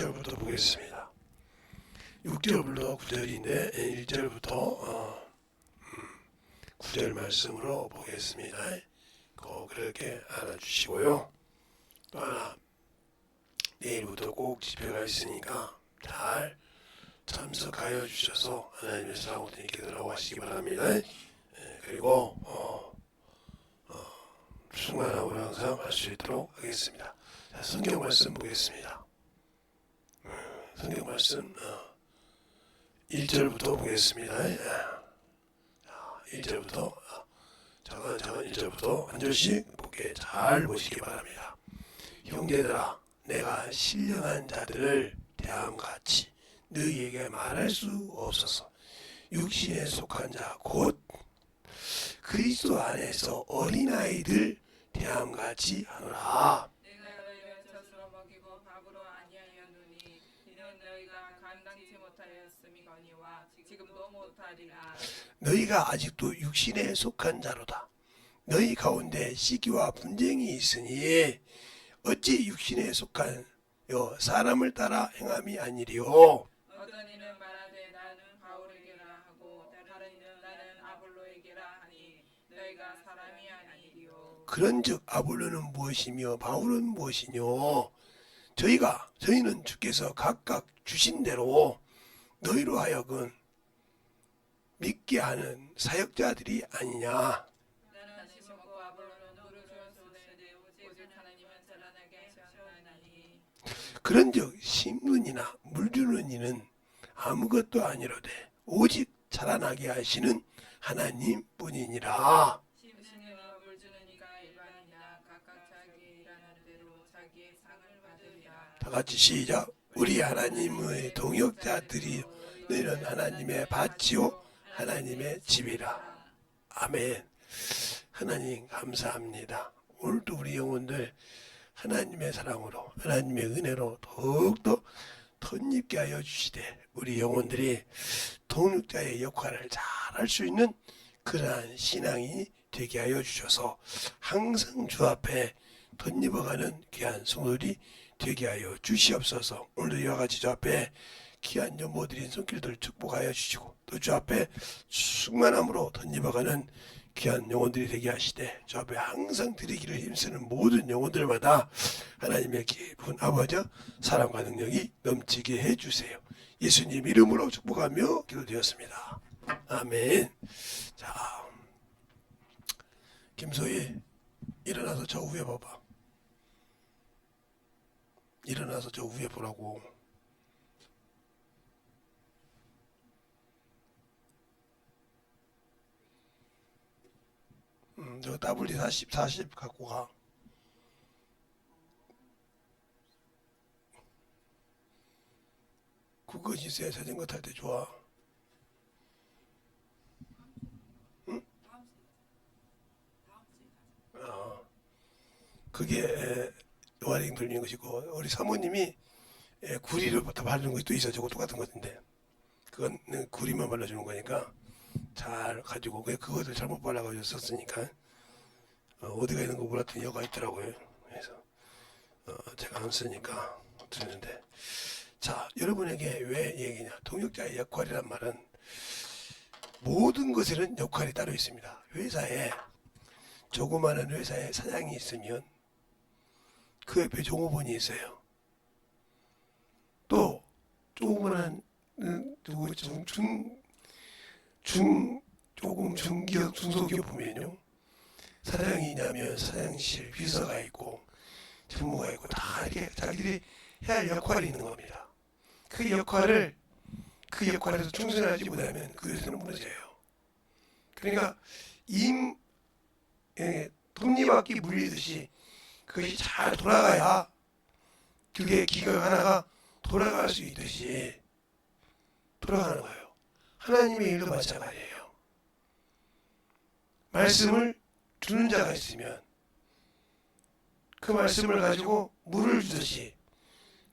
6절부터 보겠습니다. 6절부터 9절인데 1절부터 9절 말씀으로 보겠습니다. 꼭 그렇게 알아주시고요. 또 하나, 내일부터 꼭 집회가 있으니까 잘 참석하여 주셔서 하나님의 사랑으로 이렇게 들어가시기 바랍니다. 그리고 충만하고 항상 할 수 있도록 하겠습니다. 자, 성경 말씀 보겠습니다. 성경 말씀 1절부터 보겠습니다. 1절부터 잠깐 1절부터 한 절씩 보게 잘 보시기 바랍니다. 형제들아, 내가 신령한 자들을 대함같이 너희에게 말할 수 없어서 육신에 속한 자 곧 그리스도 안에서 어린아이들 대함같이 하노라. 내가 너희를 젖으로 먹이고 밥으로 아니하였노니 이는 너희가 감당치 못하였음이거니와 지금도 못하리라. 너희가 아직도 육신에 속한 자로다. 너희 가운데 시기와 분쟁이 있으니 어찌 육신에 속한 사람을 따라 행함이 아니리요. 어떤 이는 말하되 나는 바울에게라 하고 다른 이는 나는 아볼로에게라 하니 너희가 사람이 아니리요. 그런즉 아볼로는 무엇이며 바울은 무엇이뇨? 저희는 주께서 각각 주신 대로 너희로 하여금 믿게 하는 사역자들이 아니냐. 나는 심었고 아볼로는 물을 주었으되 오직 하나님은 자라나게 하셨나니. 그런즉 심는이나 물주는 이는 아무것도 아니로되 오직 자라나게 하시는 하나님뿐이니라. 심으시는 물 주는 이가 일반이나 각각 자기 일하는 대로 자기의 상을 받으리라. 다 같이 시작. 우리 하나님의 동역자들이 너희는 하나님의 밭이요 하나님의 집이라. 아멘. 하나님 감사합니다. 오늘도 우리 영혼들 하나님의 사랑으로 하나님의 은혜로 더욱더 덧입게 하여 주시되 우리 영혼들이 동역자의 역할을 잘 할 수 있는 그러한 신앙이 되게 하여 주셔서 항상 주 앞에 덧입어가는 귀한 성도들이 되게 하여 주시옵소서. 오늘도 이와 같이 주 앞에 귀한 연모 드린 손길들 축복하여 주시고 또 주 앞에 충만함으로 덧입어가는 귀한 영혼들이 되게 하시되 주 앞에 항상 드리기를 힘쓰는 모든 영혼들마다 하나님의 깊은 아버지 사랑과 능력이 넘치게 해주세요. 예수님 이름으로 축복하며 기도드렸습니다. 아멘. 자, 김소희 일어나서 저 위에 봐봐. 일어나서 저 위에 보라고. 저 WD 40 갖고 가. 그것이 새 자전거 탈 때 좋아. 응? 그게 와이링 돌리는 것이고 우리 사모님이 구리를 다 바르는 것도 있어. 저거 똑같은 것인데 그건 구리만 발라주는 거니까 잘 가지고 그것을 잘못 발라가지고 썼으니까 어디가 있는 거 몰랐더니 여가 있더라고요. 그래서 제가 안 쓰니까 드렸는데 자 여러분에게 왜 얘기냐. 동역자의 역할이란 말은 모든 것에는 역할이 따로 있습니다. 회사에 조그마한 회사에 사장이 있으면 그 옆에 종업원이 있어요. 또 조그마한 조금 중기업 중소기업 보면요 사장이 있냐면 사장실 비서가 있고 전무가 있고 다 이렇게 자기들이 해야 할 역할이 있는 겁니다. 그 역할에서 충실하지 못하면 그 회사는 무너져요. 그러니까 톱니바퀴 물리듯이 그것이 잘 돌아가야 그게 기계 하나가 돌아갈 수 있듯이 돌아가는 거예요. 하나님의 일도 마찬가지예요. 말씀을 주는 자가 있으면 그 말씀을 가지고 물을 주듯이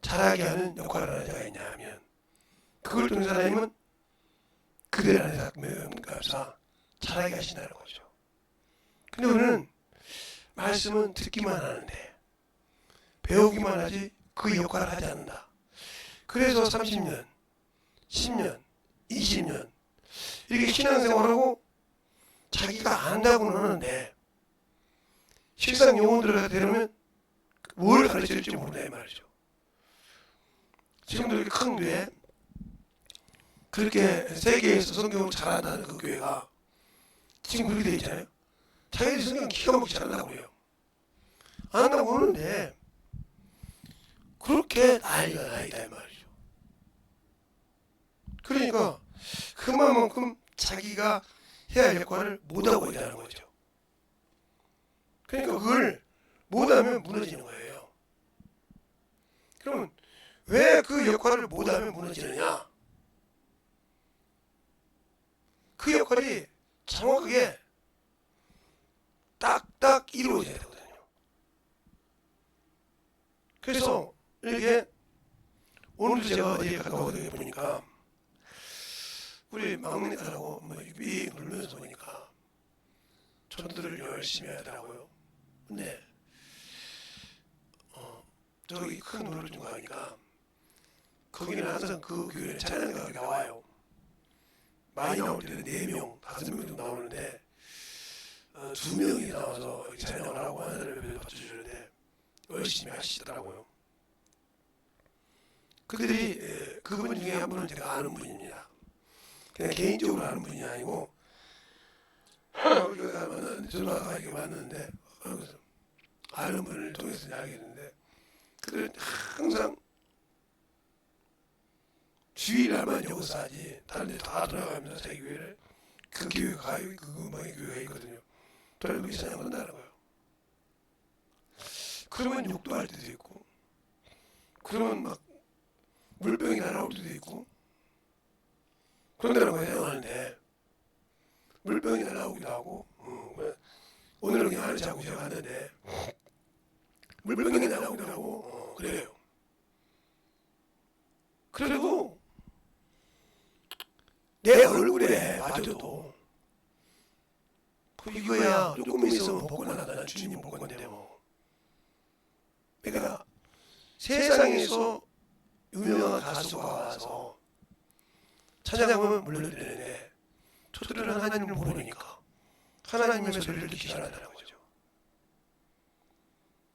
자라게 하는 역할을 하는 자가 있냐 하면 그걸 통해서 하나님은 그들 안에서 자라게 하신다는 거죠. 근데 우리는 말씀은 듣기만 하는데 배우기만 하지 그 역할을 하지 않는다. 그래서 30년, 10년, 20년 이렇게 신앙생활하고 자기가 안다고는 하는데 실상 영혼들을 되려면 뭘 가르쳐줄지 모른다 이 말이죠. 지금도 이렇게 큰 교회, 그렇게 세계에서 성경을 잘한다는 그 교회가 지금 그렇게 되어 있잖아요. 자기들이 성경 기가 막히게 잘한다고 그래요. 안 한다고 하는데 그렇게 난리가 나이다 이 말이죠. 그러니까 그만큼 자기가 해야 할 역할을 못하고 있다는 거죠. 그러니까 그걸 못하면 무너지는 거예요. 그러면 왜 그 역할을 못하면 무너지느냐? 그 역할이 정확하게 딱딱 이루어져야 되거든요. 그래서 이렇게 오늘도 제가 어디에 갔다 오게 보니까 우리 막내 딸하고 위 누르면서 보니까 전도를 열심히 하더라고요. 근데 저기 큰 노를 좀 가니까 거기는 항상 그 교회에 찬양가가 나와요. 많이 나올 때는 4명, 5명 정도 나오는데 2명이 나와서 찬양을 하고 하나님을 받쳐주는데 열심히 하시더라고요. 그들이 그분 중에 한 분은 제가 아는 분입니다. 그냥 개인적으로 아는 분이 아니고 전화가 이렇게 왔는데 아는 분을 통해서 알겠는데 그들은 항상 주일날만 여기서 하지 다른 데 다 돌아가면서 자기 교회를 그 교회가 가요. 그 음악의 교회가 있거든요. 돌아가면서 찬양을 한다는 거예요. 그러면 욕도 할 때도 있고 그러면 막 물병이 날아올 때도 있고 그런다는 거예요. 하는데 물병이 날아오기도 하고 오늘은 그냥 하늘 자고 제가 왔는데 물병이 날아오기도 하고 그래요. 그래도 내 얼굴에 맞아도 이거야 조금 있으면 복권 하다 주님 복권인데 뭐 그러니까 세상에서 유명한 가수가 와서 찬양하면 물러드리는데 저들은 하나님을 모르니까 하나님의 소리를 듣기 싫어한다는 거죠.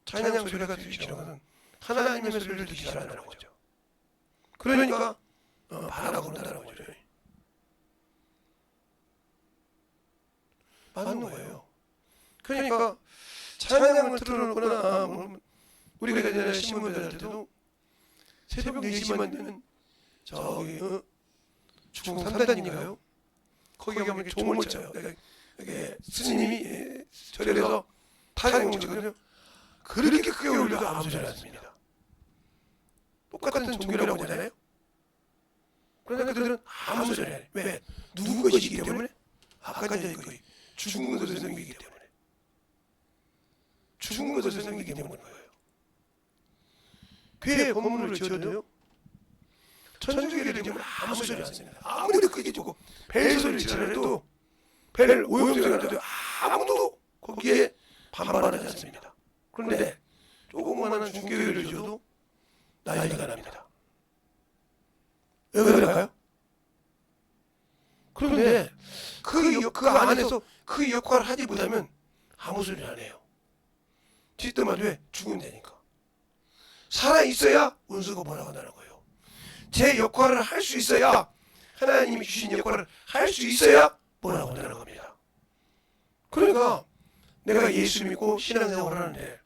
찬양 소리가 듣기 싫은 것은 하나님의 소리를 듣기 싫어한다는 거죠. 그러니까 바라고 한다는 거죠. 맞는 거예요. 그러니까 찬양을 틀어놓거나 우리가 예전에 신문 배달 때도 새벽 4시만 되면 저기 중국 3단인가요? 거기 가면 이렇게 종을 쳐요. 이게 스님이 절에서 타령을 치거든요. 그렇게 크게 울려도 아무 소리 안 납니다. 똑같은 종교라고 하잖아요. 그러나 그들은 아무 소리 안 해요. 왜? 누군 것이기 때문에? 아까 전에 그 죽은 것을 섬기기 때문에. 죽은 것을 섬기기 때문인 거예요. 교회 건물을 지어도요. 천주교를 때문에 아무 소리 안 씁니다. 아무리 크게 주고 벨 소리를 치더라도 벨 오염소리가 나도 아무도 거기에 반발하지 않습니다. 그런데 조그마한 중교회를 지어도 난리가 납니다. 왜 그럴까요? 그런데 그 안에서 그 역할을 하지 못하면 아무 소리 안 해요. 뒷담화도 왜? 죽으면 되니까. 살아있어야 운수가 몰아간다는 거예요. 제 역할을 할 수 있어야 하나님이 주신 역할을 할 수 있어야 몰아간다는 겁니다. 그러니까 내가 예수 믿고 신앙생활을 하는데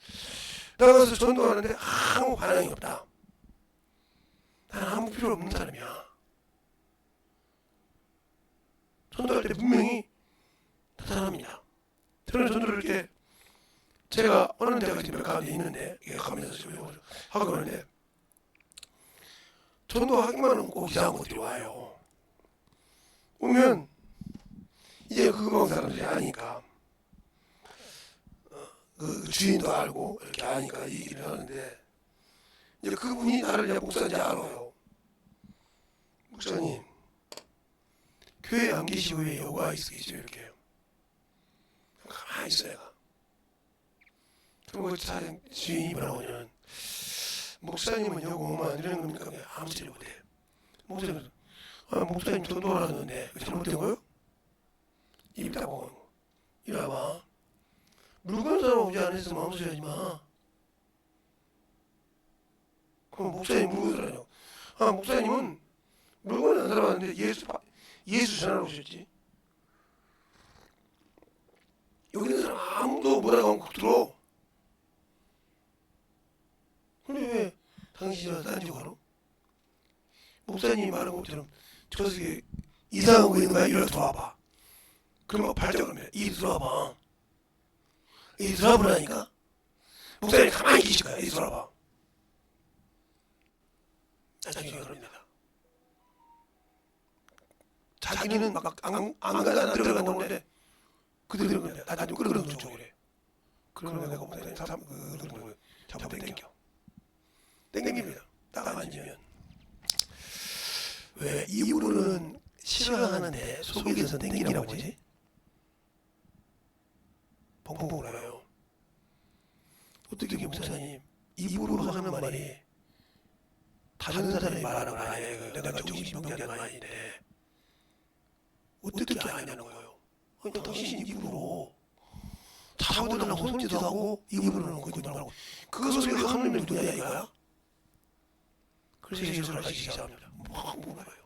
나가서 전도하는데 아무 반응이 없다. 나는 아무 필요 없는 사람이야. 전도할 때 분명히 나타납니다. 저는 전도를 이렇게 제가 어느 데가 몇 가운데 있는데 가면서 하고 그러는데 전도하기만 하면 꼭 이상한 것들이 와요. 오면 이제 그 음악 사람들이 아니까 그 주인도 알고 이렇게 아니까 얘기를 하는데 이제 그분이 나를 이제 목사인지 알아요. 목사님 교회 안 계시고 왜 여가 있으시죠 이렇게 가만히 있어요. 그리고 주인이 뭐라고 하냐면 목사님은 요거 5만 이러는 겁니까? 그냥 아무 소리 못해. 목사님, 목사님 돈 돌았는데 잘못된 거요? 입 닫고 이리 와봐. 물건 사러 오지 않았으면 아무 소리 하지 마. 그럼 목사님 물건 사라뇨. 목사님은 물건을 안 사러 왔는데 예수 전하러 오셨지. 여기 있는 사람 아무도 뭐라고 하고 들어. 근데 왜 당신이 와서 딴짓 하러? 목사님이 말한 것처럼 저 속에 이상한 거 있는 거야? 이리 들어와봐. 그러면 발작을 합니다. 이리 들어와봐. 이리 들어와보라니까. 목사님 가만히 계실 거야. 이리 들어와봐. 나중에 그럽니다. 자기는 막 안 들어간다고 하는데 그들 들어간다. 나중에 끌어놓는 쪽이래. 그러면 내가 목사님 잡아 당겨. 땡깁니다. 딱 앉으면. 왜 입으로는 싫어하는데 속에서 땡기라고 하지? 펑펑 울어요. 어떻게 목사님 입으로 하는 말이 다른 사람이 말하는 거 아니에요. 내가 정신병자는 아닌데 어떻게 아냐는 거예요. 당신 입으로 자고들하고 손짓도 하고 입으로는 거짓말하고 그 소리를 하는 놈이 누구냐 이거야? 그래서 예수를 하시기 시작합니다. 막 물어봐요.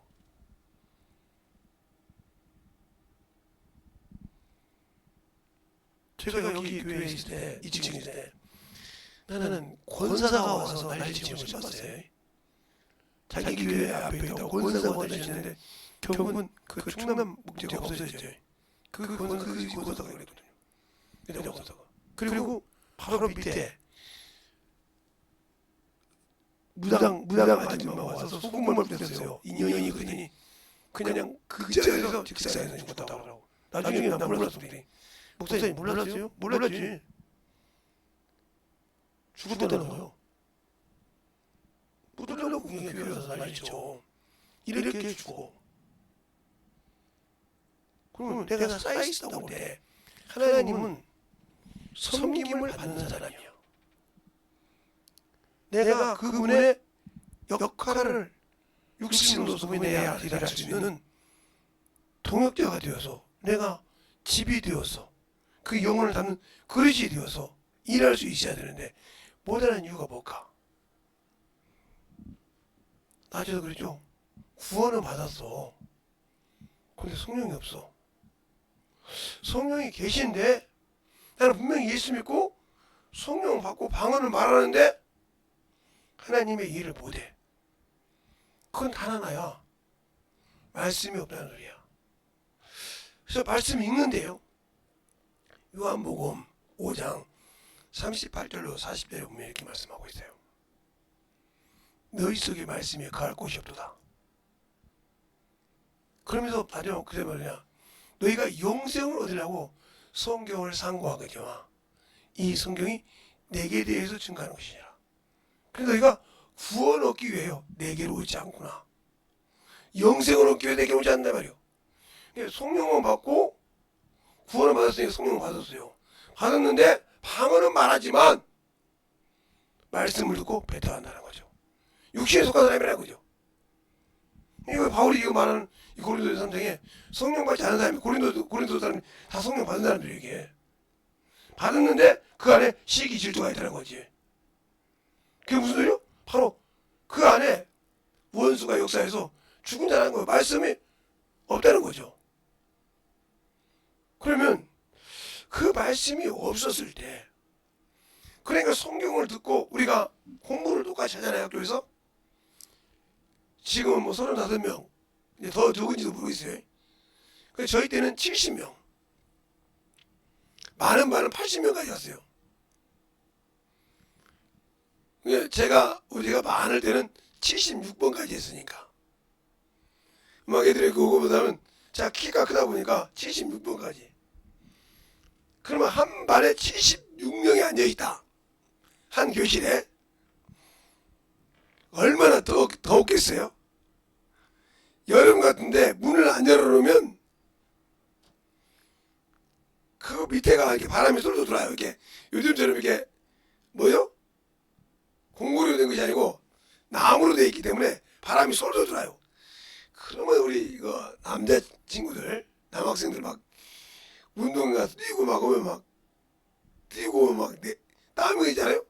제가 여기 교회에 있을 때, 2층에 있을 때 나는 권사가 와서 날치침을 쐈어요. 자기 교회 앞에 있다고 권사가 와서 날치는데 결국은 그 충남 목재가 없어졌죠. 그 권사가 그랬거든요. 그 권사가. 그리고 바로 밑에 무당 아줌마가 와서 소금을 뿌렸어요. 인연이 그러니 그냥 극장에서 직사에서 죽었다고 하더라고. 나중에 난 몰랐어. 목사님 몰랐어요? 몰랐지. 죽었다는 거요. 묻으려고 그게 교회 가서 난리죠. 이렇게 죽어. 그러면 내가 쌓여있다고 해. 하나님은 섬김을 받는 사람이야. 내가 그분의 역할을 육신으로 소비내야 일할 수 있는 동역자가 되어서 내가 집이 되어서 그 영혼을 담는 그릇이 되어서 일할 수 있어야 되는데 못하는 이유가 뭘까? 나중에 그랬죠. 구원은 받았어. 근데 성령이 없어. 성령이 계신데 나는 분명히 예수 믿고 성령 받고 방언을 말하는데 하나님의 일을 못해. 그건 단 하나야. 말씀이 없다는 소리야. 그래서 말씀 읽는데요. 요한복음 5장 38절로 40절에 보면 이렇게 말씀하고 있어요. 너희 속에 말씀이 가할 곳이 없도다. 그러면서 마지막 그래 말이냐. 너희가 영생을 얻으려고 성경을 상고하거니와 이 성경이 내게 대해서 증거하는 것이니라. 그래서 너희가 구원 얻기 위해요. 내게로 오지 않구나. 영생을 얻기 위해 내게 오지 않는다 말이요. 성령을 받고 구원을 받았으니까 성령을 받았어요. 받았는데 방언은 말하지만 말씀을 듣고 배타한다는 거죠. 육신에 속한 사람이라는 거죠. 이거 바울이 이거 말하는 이 고린도 3장에 성령 받지 않은 사람이 고린도 사람이 다 성령 받은 사람들이 이게 받았는데 그 안에 시기 질투가 있다는 거지. 그게 무슨 소리요? 바로 그 안에 원수가 역사해서 죽은 자라는 거예요. 말씀이 없다는 거죠. 그러면 그 말씀이 없었을 때 그러니까 성경을 듣고 우리가 공부를 똑같이 하잖아요. 학교에서. 지금은 뭐 35명 이제 더 적은지도 모르겠어요. 근데 저희 때는 70명 많은 반은 80명까지 갔어요. 우리가 많을 때는 76번까지 했으니까 막 애들이 그거보다는 제가 키가 크다 보니까 76번까지. 그러면 한 반에 76명이 앉아있다. 한 교실에 얼마나 더웠겠어요? 여름 같은데 문을 안 열어놓으면 그 밑에가 이렇게 바람이 쏠쏠 들어와요. 이렇게 요즘처럼 이렇게 뭐요? 공구로 된 것이 아니고 나무로 되어 있기 때문에 바람이 솔솔 들어요. 그러면 우리 이거 남자 친구들, 남학생들 막 운동 가서 뛰고 막 오면 막 뛰고 막 땀이 있잖아요.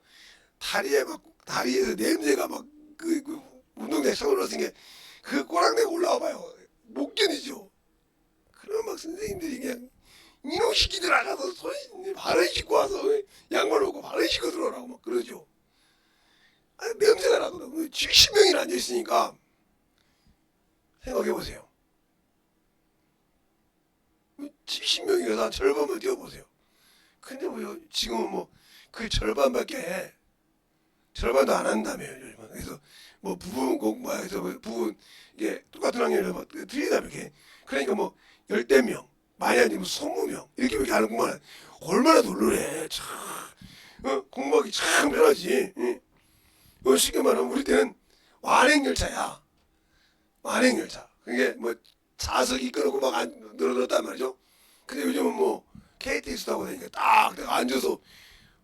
다리에서 냄새가 막 그 운동장에 서울러진 게 그 꼬랑내가 올라와 봐요. 못 견디죠. 그럼 막 선생님들이 그냥 이놈 시키들 나가서 발을 씻고 와서 양말 벗고 발을 씻고 들어오라고 막 그러죠. 아니, 냄새가 나더라고요. 70명이나 앉아있으니까 생각해보세요. 70명이서 한 절반만 뛰어보세요. 근데 뭐 지금은 뭐 그 절반도 안 한다며요. 요즘은. 그래서 뭐 부분 공부해서 부분 이게 똑같은 학년이라 뭐 틀리다며 이렇게. 그러니까 뭐 10명 많이 아니면 20명 이렇게 하는 공부는 얼마나 놀래. 참 공부하기 참 편하지. 쉽게 말하면 우리 때는 완행열차야. 완행열차. 그게 뭐 좌석이 끊고 막 늘어졌단 말이죠. 근데 요즘은 뭐 KTX 타고 다니니까 딱 내가 앉아서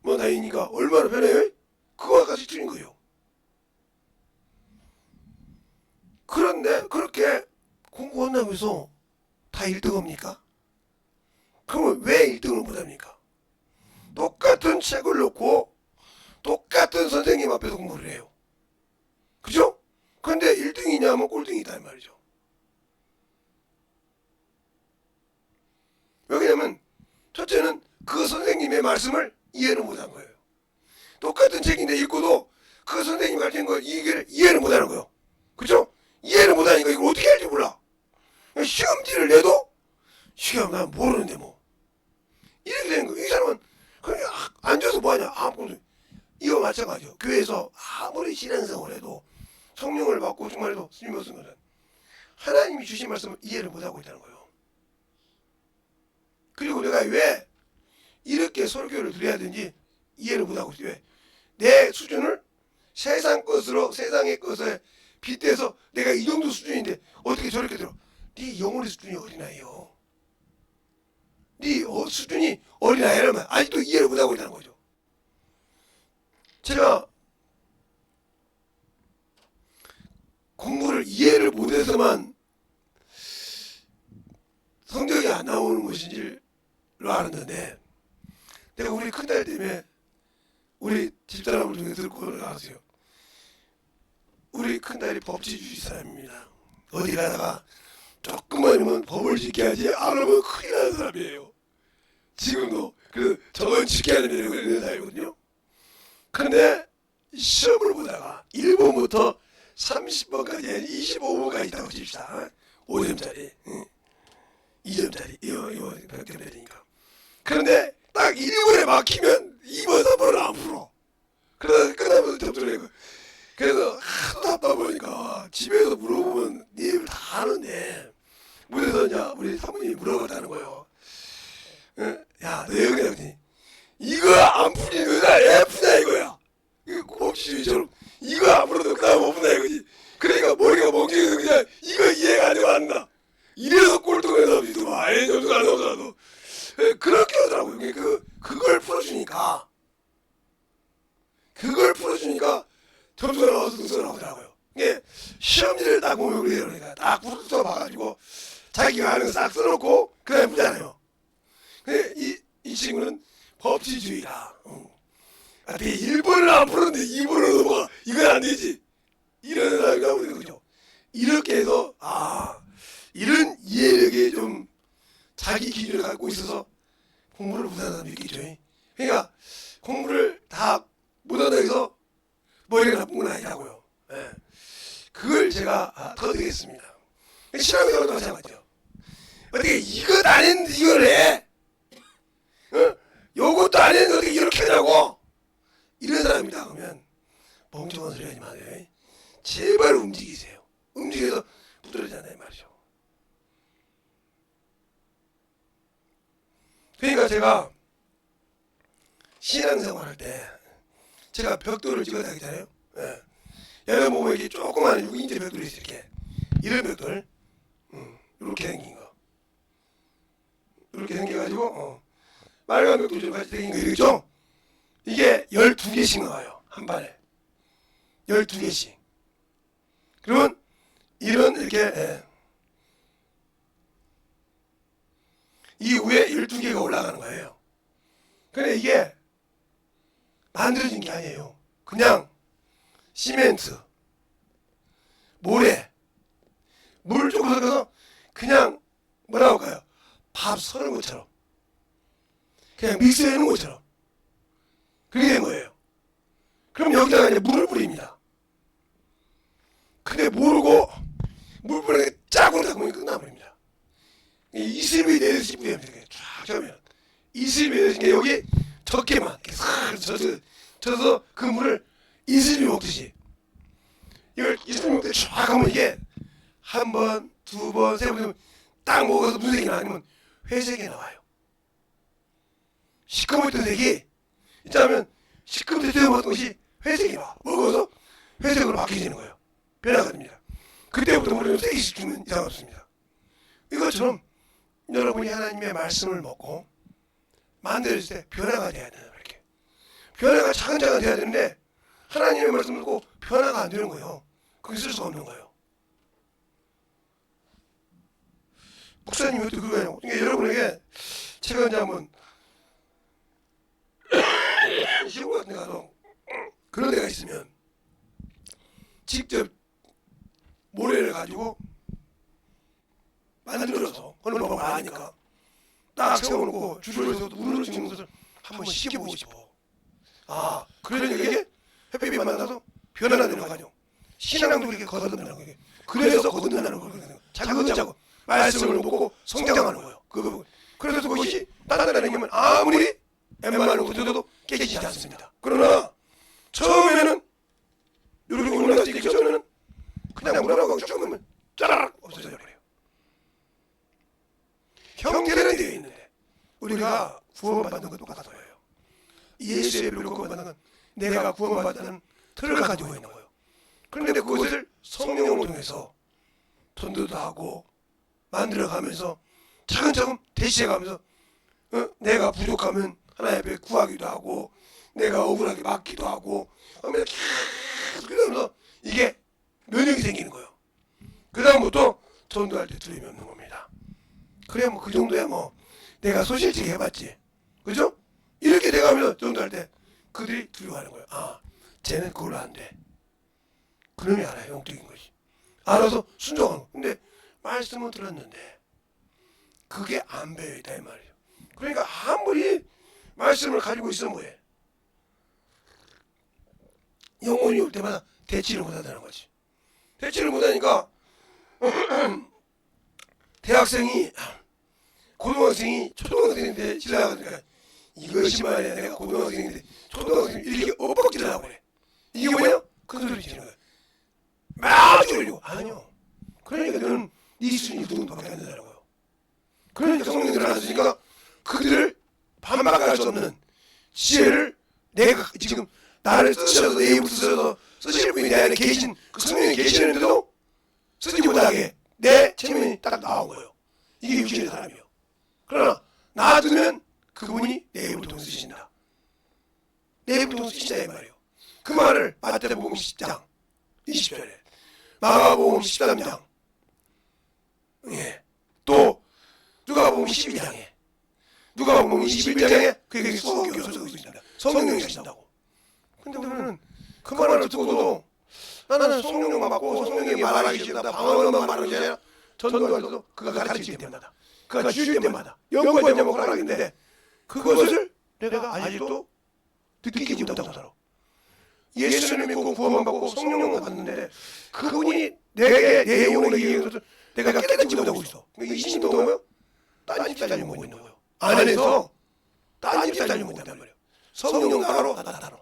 뭐 다니니까 얼마나 편해요? 그거와 같이 틀린 거예요. 그런데 그렇게 공부한다면서 다 1등 합니까? 그러면 왜 1등을 못합니까? 똑같은 책을 놓고 똑같은 선생님 앞에서 공부를 해요. 그죠? 근데 1등이냐면 꼴등이다 이 말이죠. 왜냐면 첫째는 그 선생님의 말씀을 이해를 못한 거예요. 똑같은 책인데 읽고도 그 선생님이 가르친 거 이해를 못하는 거예요. 그죠? 이해를 못하니까 이걸 어떻게 할지 몰라. 시험지를 내도 시험 난 모르는데 뭐 이렇게 되는 거예요. 이 사람은 그냥 앉아서 뭐하냐 아무것도. 이거 마찬가지요. 교회에서 아무리 신앙생활을 해도 성령을 받고 정말 해도 스님 무슨 거는 하나님이 주신 말씀을 이해를 못하고 있다는 거예요. 그리고 내가 왜 이렇게 설교를 드려야 되는지 이해를 못하고 있어요. 왜? 내 수준을 세상 것으로 세상의 것에 빗대서 내가 이 정도 수준인데 어떻게 저렇게 들어? 네 영혼의 수준이 어린아이요. 네 수준이 어린아이라면 아직도 이해를 못하고 있다는 거죠. 제가 공부를 이해를 못해서만 성적이 안 나오는 것인지를 알았는데 내가 우리 큰딸 때문에 우리 집사람을 통해 듣고 나왔어요. 우리 큰딸이 법치주의 사람입니다. 어디 가다가 조금만이면 법을 지켜야지 안 하면 큰일 나는 사람이에요. 지금도 그 저건 지켜야 되는 사람이거든요. 그런데 시험을 보다가 1번부터 30번까지 25번까지 있다고 칩시다. 5점짜리 2점짜리 이거 100점 되니까. 그런데 딱 1번에 막히면 2번 3번을 안 풀어. 그러다 끝나면 점수를 내고. 그래서 하도 답답 보니까 집에서 물어보면 니들 다 아는데 문에서 이제 우리 사모님이 물어봤다는 거예요. 야, 너 여기 나오니 이거 안 풀리는 거야 F냐 이거야. 이거 꼭지처럼 이거 안 풀어도 그다음 없나 이거지. 그러니까 머리가 멍청해서 그냥 이거 이해가 안 되고 안 나. 이래서 꼴등을 해서 믿어. 아예 점수가 안 나오더라도 그렇게 하더라고요. 그걸 풀어주니까 점수가 나와서 등수가 나오더라고요. 이게 시험지를 딱 보면 그러니까 딱 풀어서 봐가지고 자기가 아는 거 싹 써놓고 그 다음에 보잖아요. 근데 이 친구는 법치주의라. 어떻게 1번을 안 풀었는데 2번을 넘어가. 이건 안 되지. 이런 사람이 나오는 거죠. 이렇게 해서 이런 이해력이 좀 자기 기준을 갖고 있어서 공부를 못하는 사람이 있겠죠. 그러니까 공부를 다 못한다 해서 머리가 나쁜 건 아니라고요. 예. 그걸 제가 터득했습니다. 신앙생활도 마찬가지죠. 어떻게 이것 안 했는데 이걸 해? 요것도 안 했는데 어떻게 이렇게 하냐고? 이런 사람이다 그러면 멍청한 소리 하지 마세요. 제발 움직이세요. 움직여서 부드러지잖아요 말이죠. 그러니까 제가 신앙생활 할 때 제가 벽돌을 찍어 다니잖아요. 예. 여러분 보면 이렇게 조그마한 6인치 벽돌이 있어요. 이렇게. 이런 벽돌 이렇게 생긴 거 이렇게 생겨가지고 빨간 벽돌처럼 같이 생긴 거 이러죠. 이게 12개씩 나와요 한 판에. 12개씩. 그러면 이런 이렇게 이후에 12개가 올라가는 거예요. 근데 이게 만들어진 게 아니에요. 그냥 시멘트, 모래, 물 조금 섞어서 그냥 뭐라고 할까요? 밥 썰은 것처럼 그냥 믹스해 놓은 것처럼 그렇게 된 거예요. 그럼 여기다가 이제 물을 뿌립니다. 근데 모르고 물 뿌리는 게 짜고 닦으면 끝나버립니다. 이슬비 내려서 뿌리면 이렇게 쫙 잡으면 이슬비 내려진 게 여기 적게만 이렇게 싹 젖어서 그 물을 이슬비 먹듯이 이걸 이슬비 먹듯이 쫙 하면 이게 한 번, 두 번, 세 번 딱 먹어서 무슨 색이 나면 회색이 나와요. 시커멓던 색이 있자면 시커멓게 먹었던 것이 회색이 나와. 먹어서 회색으로 바뀌어지는 거예요. 변화가 됩니다. 그때부터 우리는 색이 주면 이상 없습니다. 이것처럼 여러분이 하나님의 말씀을 먹고 만들어질 때 변화가 돼야 되는 이렇게 변화가 차근차근 돼야 되는데 하나님의 말씀을 듣고 변화가 안 되는 거예요. 거기 쓸 수가 없는 거예요. 목사님이 어떻게 그거예요? 그러니까 여러분에게 제가 이제 한번 시골 같은 데 가서 그런 데가 있으면 직접 모래를 가지고 만들어서 어느 방법을 아니까 딱 세워놓고 줄을 세워서 눈으로 찍는 것을 한번 시켜보고 싶어. 아, 그러니까 이게 햇빛이 만나서 변화되는 거죠. 신앙도 그렇게 거듭난다는 거예요. 그래서 거듭난다는 거예요. 차근차근 말씀을 먹고 성장하는 거예요. 그래서 그것이 단단하게 하면 아무리 엠마를 붙여도 깨지지 않습니다. 그러나 처음에는 이렇게 올라가서 처음에는 그냥 뭐라고 하고 조금은 짜라락 없어져 버려요. 형태는 되어 있는데 우리가 구원받는 것도 똑같아요. 예수의 피로 구원받는 건 내가 구원받는 틀을 가지고 있는 거예요. 그런데 그것을 성령을 통해서 전도도 하고 만들어가면서 차근차근 대시해가면서 내가 부족하면 하나님 앞에 구하기도 하고 내가 억울하게 맡기도 하고 하면서 계속 그러면서 이게 면역이 생기는 거예요. 그 다음부터 전도할 때 두려움이 없는 겁니다. 그래 뭐 그 정도야 뭐 내가 소실직 해봤지, 그죠? 이렇게 돼가면서 전도할 때 그들이 두려워하는 거예요. 아, 쟤는 그걸로 안 돼. 그놈이 알아요, 영적인 것이. 알아서 순종하는 거. 근데 말씀은 들었는데 그게 안 배어있다 이 말이에요. 그러니까 아무리 말씀을 가지고 있어 뭐해, 영혼이 올 때마다 대치를 못한다는 거지. 대치를 못하니까 대학생이 고등학생이 초등학생인데 지나가니까 이것이 말이야 내가 고등학생인데 초등학생이 이렇게 엇박질을 하고 그래. 이게 뭐냐? 큰 소리 치는 거야. 막 졸리고. 아니요. 그러니까 너는 네 수준이 누군가밖에 안 된다는 거예요. 그러니까 성령이 일어났으니까 그들을 반박할 수 없는 지혜를 내가 지금 나를 쓰셔서 내 입을 쓰셔서 쓰실 분이 내 안에 계신 그 성령이 계시는데도 쓰지 못하게 내 체면이 딱 나온 거예요. 이게 육신의 사람이에요. 그러나 놔두면 그분이 내 입을 통해 쓰신다. 내 입을 통해 쓰신다 이 말이에요. 그 말을 마태복음 10장 20절에 마가복음 13장 또 누가복음 12장에 누가복음 21장에 그게 쏙 껴서 있습니다. 성령이 계신다고. 근데 우리는 그 말을 듣고도 나는 성령만 받고 성령이 말하기 싫다 방언만 말하는 게 아니라 전도할 때도 그가 가르칠 때마다 그가 주실 때마다 연구한 제목을 하라는데 그것을 내가 아직도 느끼지 못하고 살아. 예수를 믿고 구원만 받고 성령만 받는데 그분이 내게 내 영혼에 얘기하는 것을 내가 깨닫지 못하고 있어. 이 신도 뭐야? 딴집 살림 먹고 있는 거예요. 안에서 딴집 살림 먹고 있단 말이에요. 성령 나라로 나타나로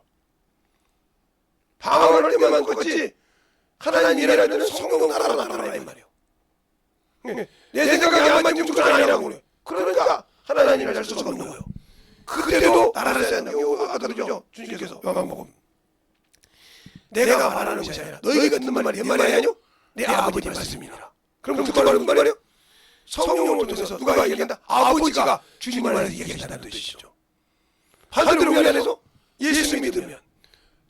방언을 할 때만 그렇지 하나님 일할 때는 성령 나라로 나타나라 이 말이에요. 내 생각이 안 맞으면 그건 아니라고 그래. 그러니까 하나님을 할 수가 없는 거예요. 그때도 나라를 써야 한다고. 아까 그러죠 주님께서 요한복음 내가 말하는 것이 아니라 너희가 듣는 말이 내 말이 아니요 내 아버지 말씀이라. 그럼 누가 말하는 말이요? 성령을 통해서 누가 얘기한다? 아버지가 주님 말을 얘기한다는 뜻이죠. 반대로 우리 안에서 예수 믿으면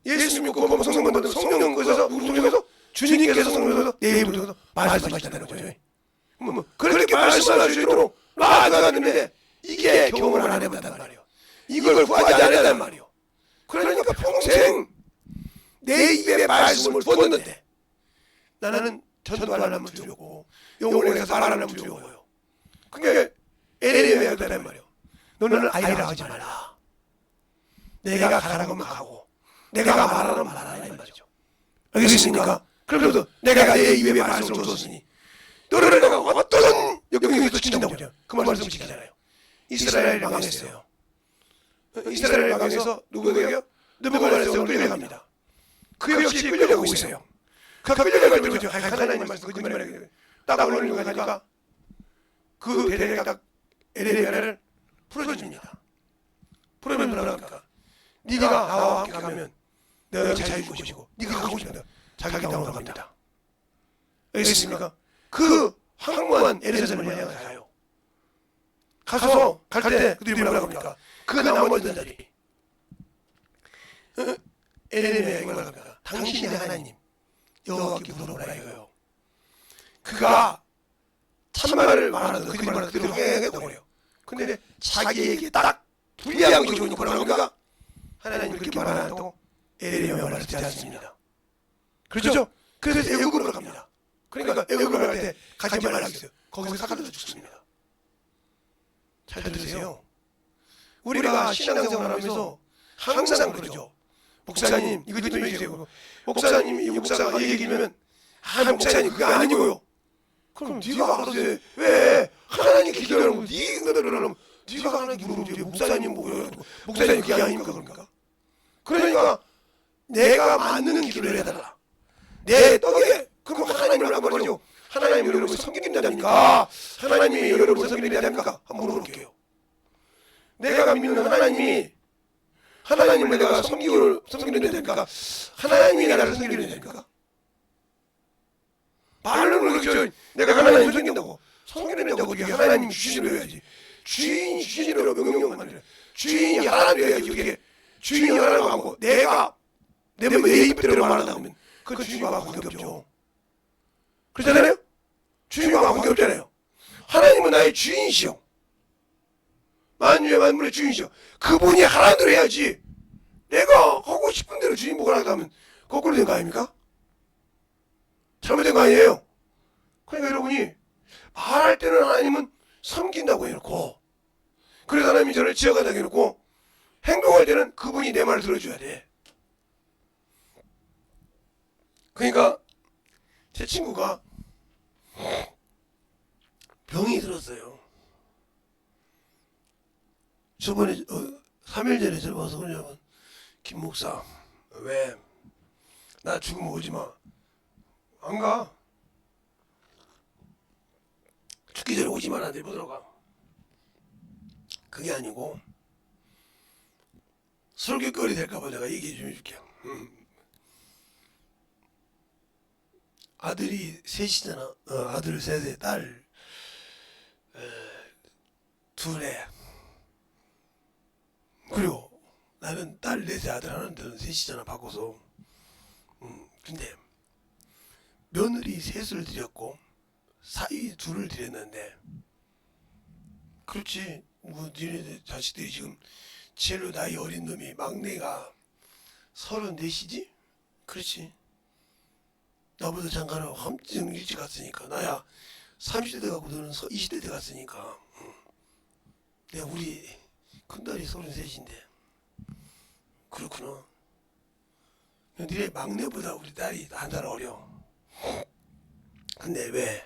예수 믿고 성령 받은 성령 거기서 우리 통해서 주님께서 성령에서 내 입을 통해서 말씀하신다는 거죠. 그렇게 말씀할 수 있도록 나아가는데 이게 경험을 안 해봤단 말이에요. 이걸 구하지 않았단 말이에요. 그러니까 평생 내 입에 말씀을 두었는데 나는 전도하려면 두렵고 영혼에 가서 말하려면 두려워요. 그러니까 에레미야가 그랬단 말이에요. 너는 아이라 하지 말라. 내가 가라고 하면 가고 내가 말하라면 말하라 이 말이죠. 알겠습니까? 그러면서 내가 내 입에 말씀을 두었으니 너를 내가 어떤 역경에서 지킨다고 하죠. 그 말씀 지키잖아요. 이스라엘 망했어요. 이스라엘 망해서 누구에게요? 느부갓네살을 끌려갑니다. 그 역시 끌려가고 있어요. 그 끌려갈 때 그죠? 하나님 말씀 거짓말하게 딱 올리는 거 가니까 그 대대가 딱 에레미야를 풀어줍니다. 풀어주면 뭐라 합니까? 네가 나와 함께 가면 내가 자유 줄 것이고 네가 가고 싶으면 자기 땅으로 갑니다. 알겠습니까? 그 황무한 에레미야를 향해 가요. 가서 갈 때 그들이 뭐라고 합니까? 그 나무 있는 자리 에레미야에게 뭐라고 합니까? 당신의 하나님 여호와께 물어보라 이거요. 그가 참말을 말하는 그들이 말하는 그대로 행했다고 그래요. 근데 자기에게 딱 불리한 것이 오니까 뭐라고 합니까? 하나님 그렇게 말한다고 에레미야 말을 듣지 않습니다. 그렇죠? 그래서 애국으로 갑니다. 그러니까 애국으로 갈 때 가지 말라 했어요. 거기서 사가들어 죽습니다. 잘 들으세요. 우리가 신앙생활 하면서 항상 그러죠. 목사님 이거 좀 해주세요. 목사님 이 목사가 얘기하면 목사님 그게 아니고요. 그럼 네가 알아서 해. 왜 하나님 기도하는 거 네가 하나님 물어보지 목사님 뭐예요? 목사님 그게 아닙니까 그러니까. 그러니까 내가 맞는 기도를 해달라. 내 떡에 그럼 하나님을 안 말이죠. 하나님이 여러분을 섬기는 자입니까? 하나님이 여러분을 섬기는 자입니까? 한번 물어볼게요. 내가 믿는 하나님이 하나님을 내가 섬기는 자입니까? 하나님이 나를 섬기는 자입니까? 말로는 그렇죠. 내가 하나님을 섬긴다고 섬기는 자고 이게 하나님이 주신으로 해야지. 주인이 주신으로 명령만 아니라 주인이 하나님이 해야지. 이게 주인이 하나님 하고 내가 내 입대로 말한다 하면 그 주인과 관계없죠. 그렇잖아요? 주인과 관계없잖아요. 하나님은 나의 주인이시오. 만유의 만물의 주인이시오. 그분이 하라는 대로 해야지. 내가 하고 싶은 대로 주인 보고 하다 하면 거꾸로 된 거 아닙니까? 잘못된 거 아니에요. 그러니까 여러분이 말할 때는 하나님은 섬긴다고 해놓고 그래서 하나님이 저를 지어간다고 해놓고 행동할 때는 그분이 내 말을 들어줘야 돼. 그러니까 제 친구가 병이 들었어요. 저번에 3일 전에 전화 와서 그러냐면 김 목사 왜 나 죽으면 오지마. 안 가. 죽기 전에 오지 말았는데 못 들어가. 그게 아니고 설교거리 될까봐 내가 얘기해 좀 해줄게. 아들이 셋이잖아. 아들 셋에 딸 둘에 그리고 나는 딸 넷에 아들 하나인데 셋이잖아 바꿔서. 근데 며느리 셋을 드렸고 사위 둘을 드렸는데 그렇지 뭐 니네 자식들이 지금 제일로 나이 어린 놈이 막내가 34이지? 그렇지. 나보다 장가를 엄청 일찍 갔으니까 나야 30대 돼 갖고 너는 20대 돼 갔으니까 내가 우리 큰딸이 33인데 그렇구나. 니네 막내보다 우리 딸이 한 살 어려. 근데 왜?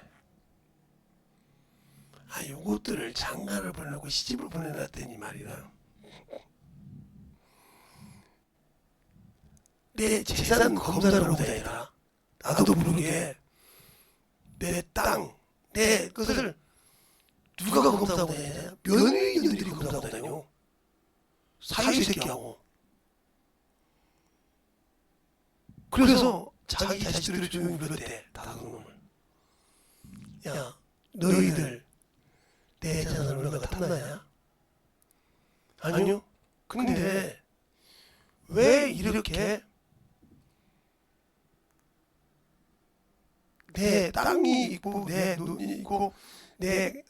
요것들을 장가를 보내고 시집을 보내놨더니 말이다. 내 재산 검사를 하고 다니더라. 나도 모르게 내 땅, 내 것을 누가 검사하고 다니냐? 며느리들이 검사하고 다녀. 사위 새끼하고. 그래서 자기 자식들을 조용히 불렀대. 다섯 놈을. 야, 너희들 내 재산을 얼마가 탐나냐? 아니요. 근데 왜 이렇게 땅이 있고 내 눈이 있고 내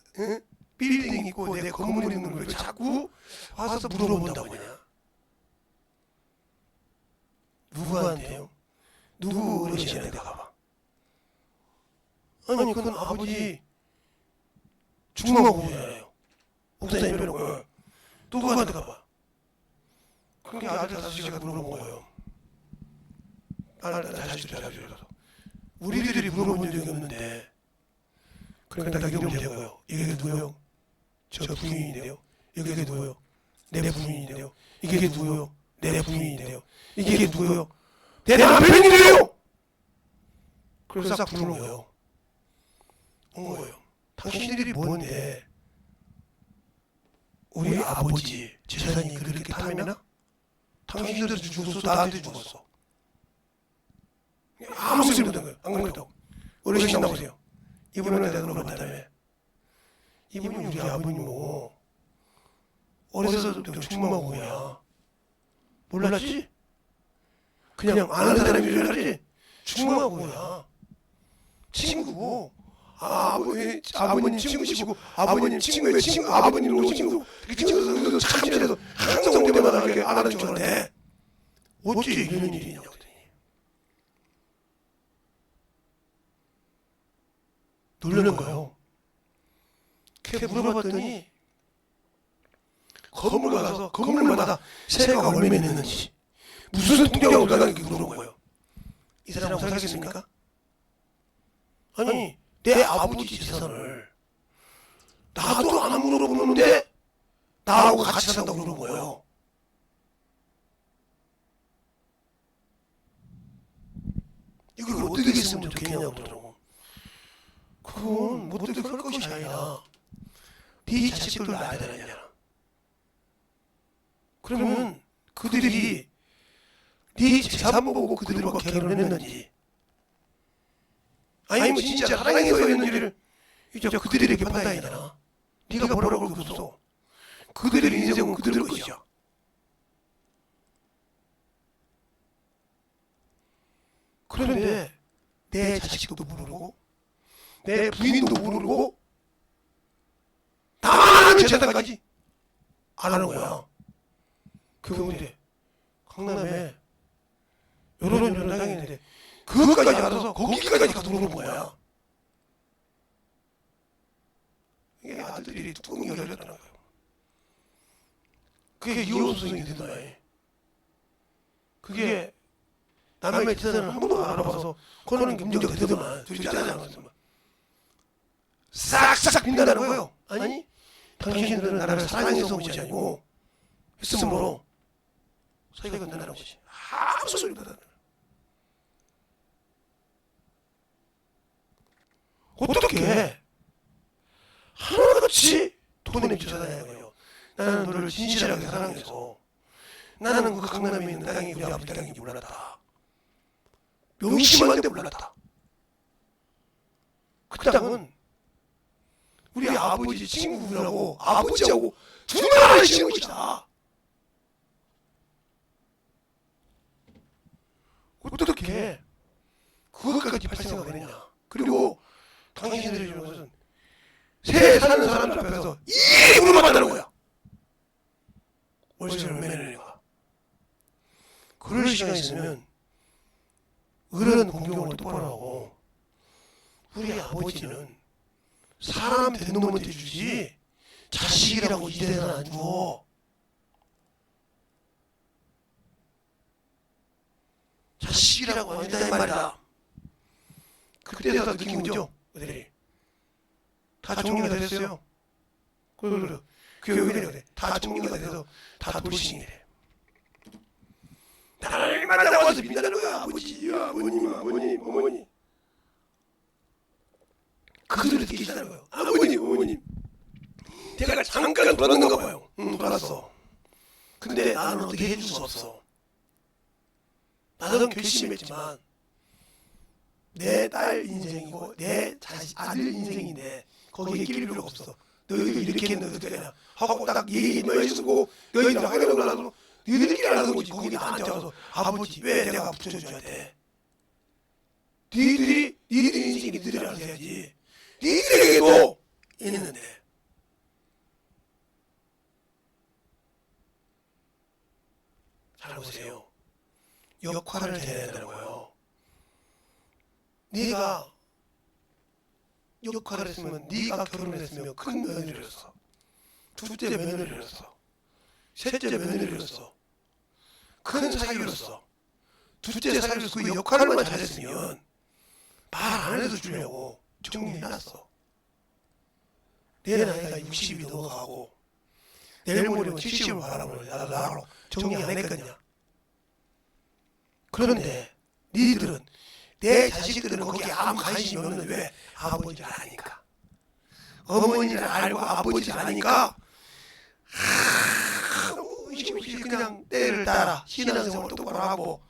빌딩이 있고 내 건물 있는 걸 자꾸 와서 물어본다고 하냐? 누구한테요? 누구 어르신한테 가봐. 아니 그건 아버지 중마고잖아요. 목사님이라고. 누구한테 가봐. 그게 아들 5시가 물어본 거예요. 아들 자식들이라서. 우리들이 물어본 적이 없는데 그러니까 딱 이러면 되고요. 이게 누구요? 저 부인인데요. 이게 누구요? 내 부인인데요. 이게 누구요? 내 부인인데요. 이게 누구요? 내 남편이래요. 그래서 싹 부르는 거예요. 온 거예요. 당신들이 뭔데 우리 아버지 재산이 그렇게 탐이나? 당신들도 죽었어. 나한테 죽었어. 아무 소리 못한 거예요. 안 그랬다고. 어르신 나오세요. 이분은 내가 물어봤다며. 이분이 우리 아버님이고 어려서부터 중마고야. 몰랐지? 그냥 아는 사람인 줄 알았지? 중마고야. 친구고 아버님 친구시고 아버님 친구의 친구 아버님 오신 친구 그 친구도 참 친해서 항상 올 때마다 이렇게 안 하는 줄 알았는데 어찌 이런 일이 있냐고 그랬더니 놀라는 거예요. 그렇게 물어봤더니 건물 가서 건물마다 세가 얼마나 있는지 무슨 통장으로 나가는지 물어본 거예요. 이 사람하고 살겠습니까? 아니 내 아버지 재산을 나도 안 물어보는데 나하고 같이 산다고 그러는 거예요. 이걸 어떻게 했으면 좋겠냐고 그러더라고. 그건 뭐 어떻게 할 것이 아니라 네 자식들도 낳아야 되느냐. 그러면 그들이 네 재산 보고 그들과 결혼했는지 아니면 진짜 사랑해서 했는지를 이제 그들에게 판단해야 되나. 네가 뭐라고 할 게 없어. 그들의 인생은 그들의 것이야. 그런데 내 자식도 모르고 내 부인도 모르고 나만 재산까지 안 하는 거야. 그분이 강남에 요런 땅이 있는데 그것까지 알아서 거기까지 가서 물어본 거야. 이게 아들들이 뚜껑이 열렸다는 거예요. 그게 이혼소송이 된다. 그게 남의 재산을 한 번도 안 알아봐서 그거는 문제가 되더만 둘이 짜지 않았더만 싹싹 빈다는 거예요. 아니 당신들은 나를 사랑해서 온 것이 아니고 했으므로 사이가 된다는 것이 아무 소리도 안 하는. 어떻게 하나같이 돈을 쫓아다니는 거예요. 나는 너를 진실하게 사랑해서 나는 그 강남에 있는 땅이 우리 아버지 땅인지 몰랐다. 명심한데 몰랐다. 그 땅은 우리 아버지 친구들하고 아버지하고 둘만의 친구이다. 어떻게 그것까지 발생하게 되느냐. 그리고 당신들이 주는 것은 새 사는 사람들 앞에서 이 물어봤다는 거야. 월세를 얼마나 내는가. 그럴 시간이 있으면 어른 공경을 똑바로 하고 우리 아버지는 사람 된 놈한테 주지 자식이라고 이 대상 안 줘. 자식이라고 안 준다 이 말이다. 그때서 느낀 거죠. 그들이 다 정리가 됐어요. 그래. 교육이 그래. 다 정리가 돼서 다 돌싱이래. 나를 만나와서 믿는 거야. 아버지, 아버님, 어머니. 그들을 느끼시다는 거예요. 아버님, 어머님. 내가 잠깐 돌았는가 봐요. 돌았어. 근데 나는 어떻게 해줄 수 없어. 나는 결심했지만 내 딸 인생이고 내 아들 인생인데 거기에 끼릴 필요가 없어. 너희들 이렇게 했는데 어떻게 하냐 하고 딱 얘기만 해주고 너희들 하려고 하라고 너희들끼리 알아서 거지. 거기 나한테 와서 아버지 왜 내가 붙여줘야 돼. 니들이 인생이 니들이 알아서 해야지. 니들에게도 있는데. 잘 보세요. 역할을 해야 된다는 거예요. 네가 역할을 했으면, 네가 결혼했으면 큰 며느리로서, 둘째 며느리로서, 셋째 며느리로서, 큰 사위로서, 둘째 사위로서 그 역할만 잘했으면 말 안 해도 주려고 정리해놨어. 내 나이가 60이 넘어가고 내일 모레면 70을 바라보는 나로 정리 안 했겠냐. 그런데 니들은, 내 자식들은 거기에 아무 관심이 없는데 왜? 아버지를 아니까. 어머니를 알고 아버지를 아니까 그냥 때를 따라 신앙생활 똑바로 하고,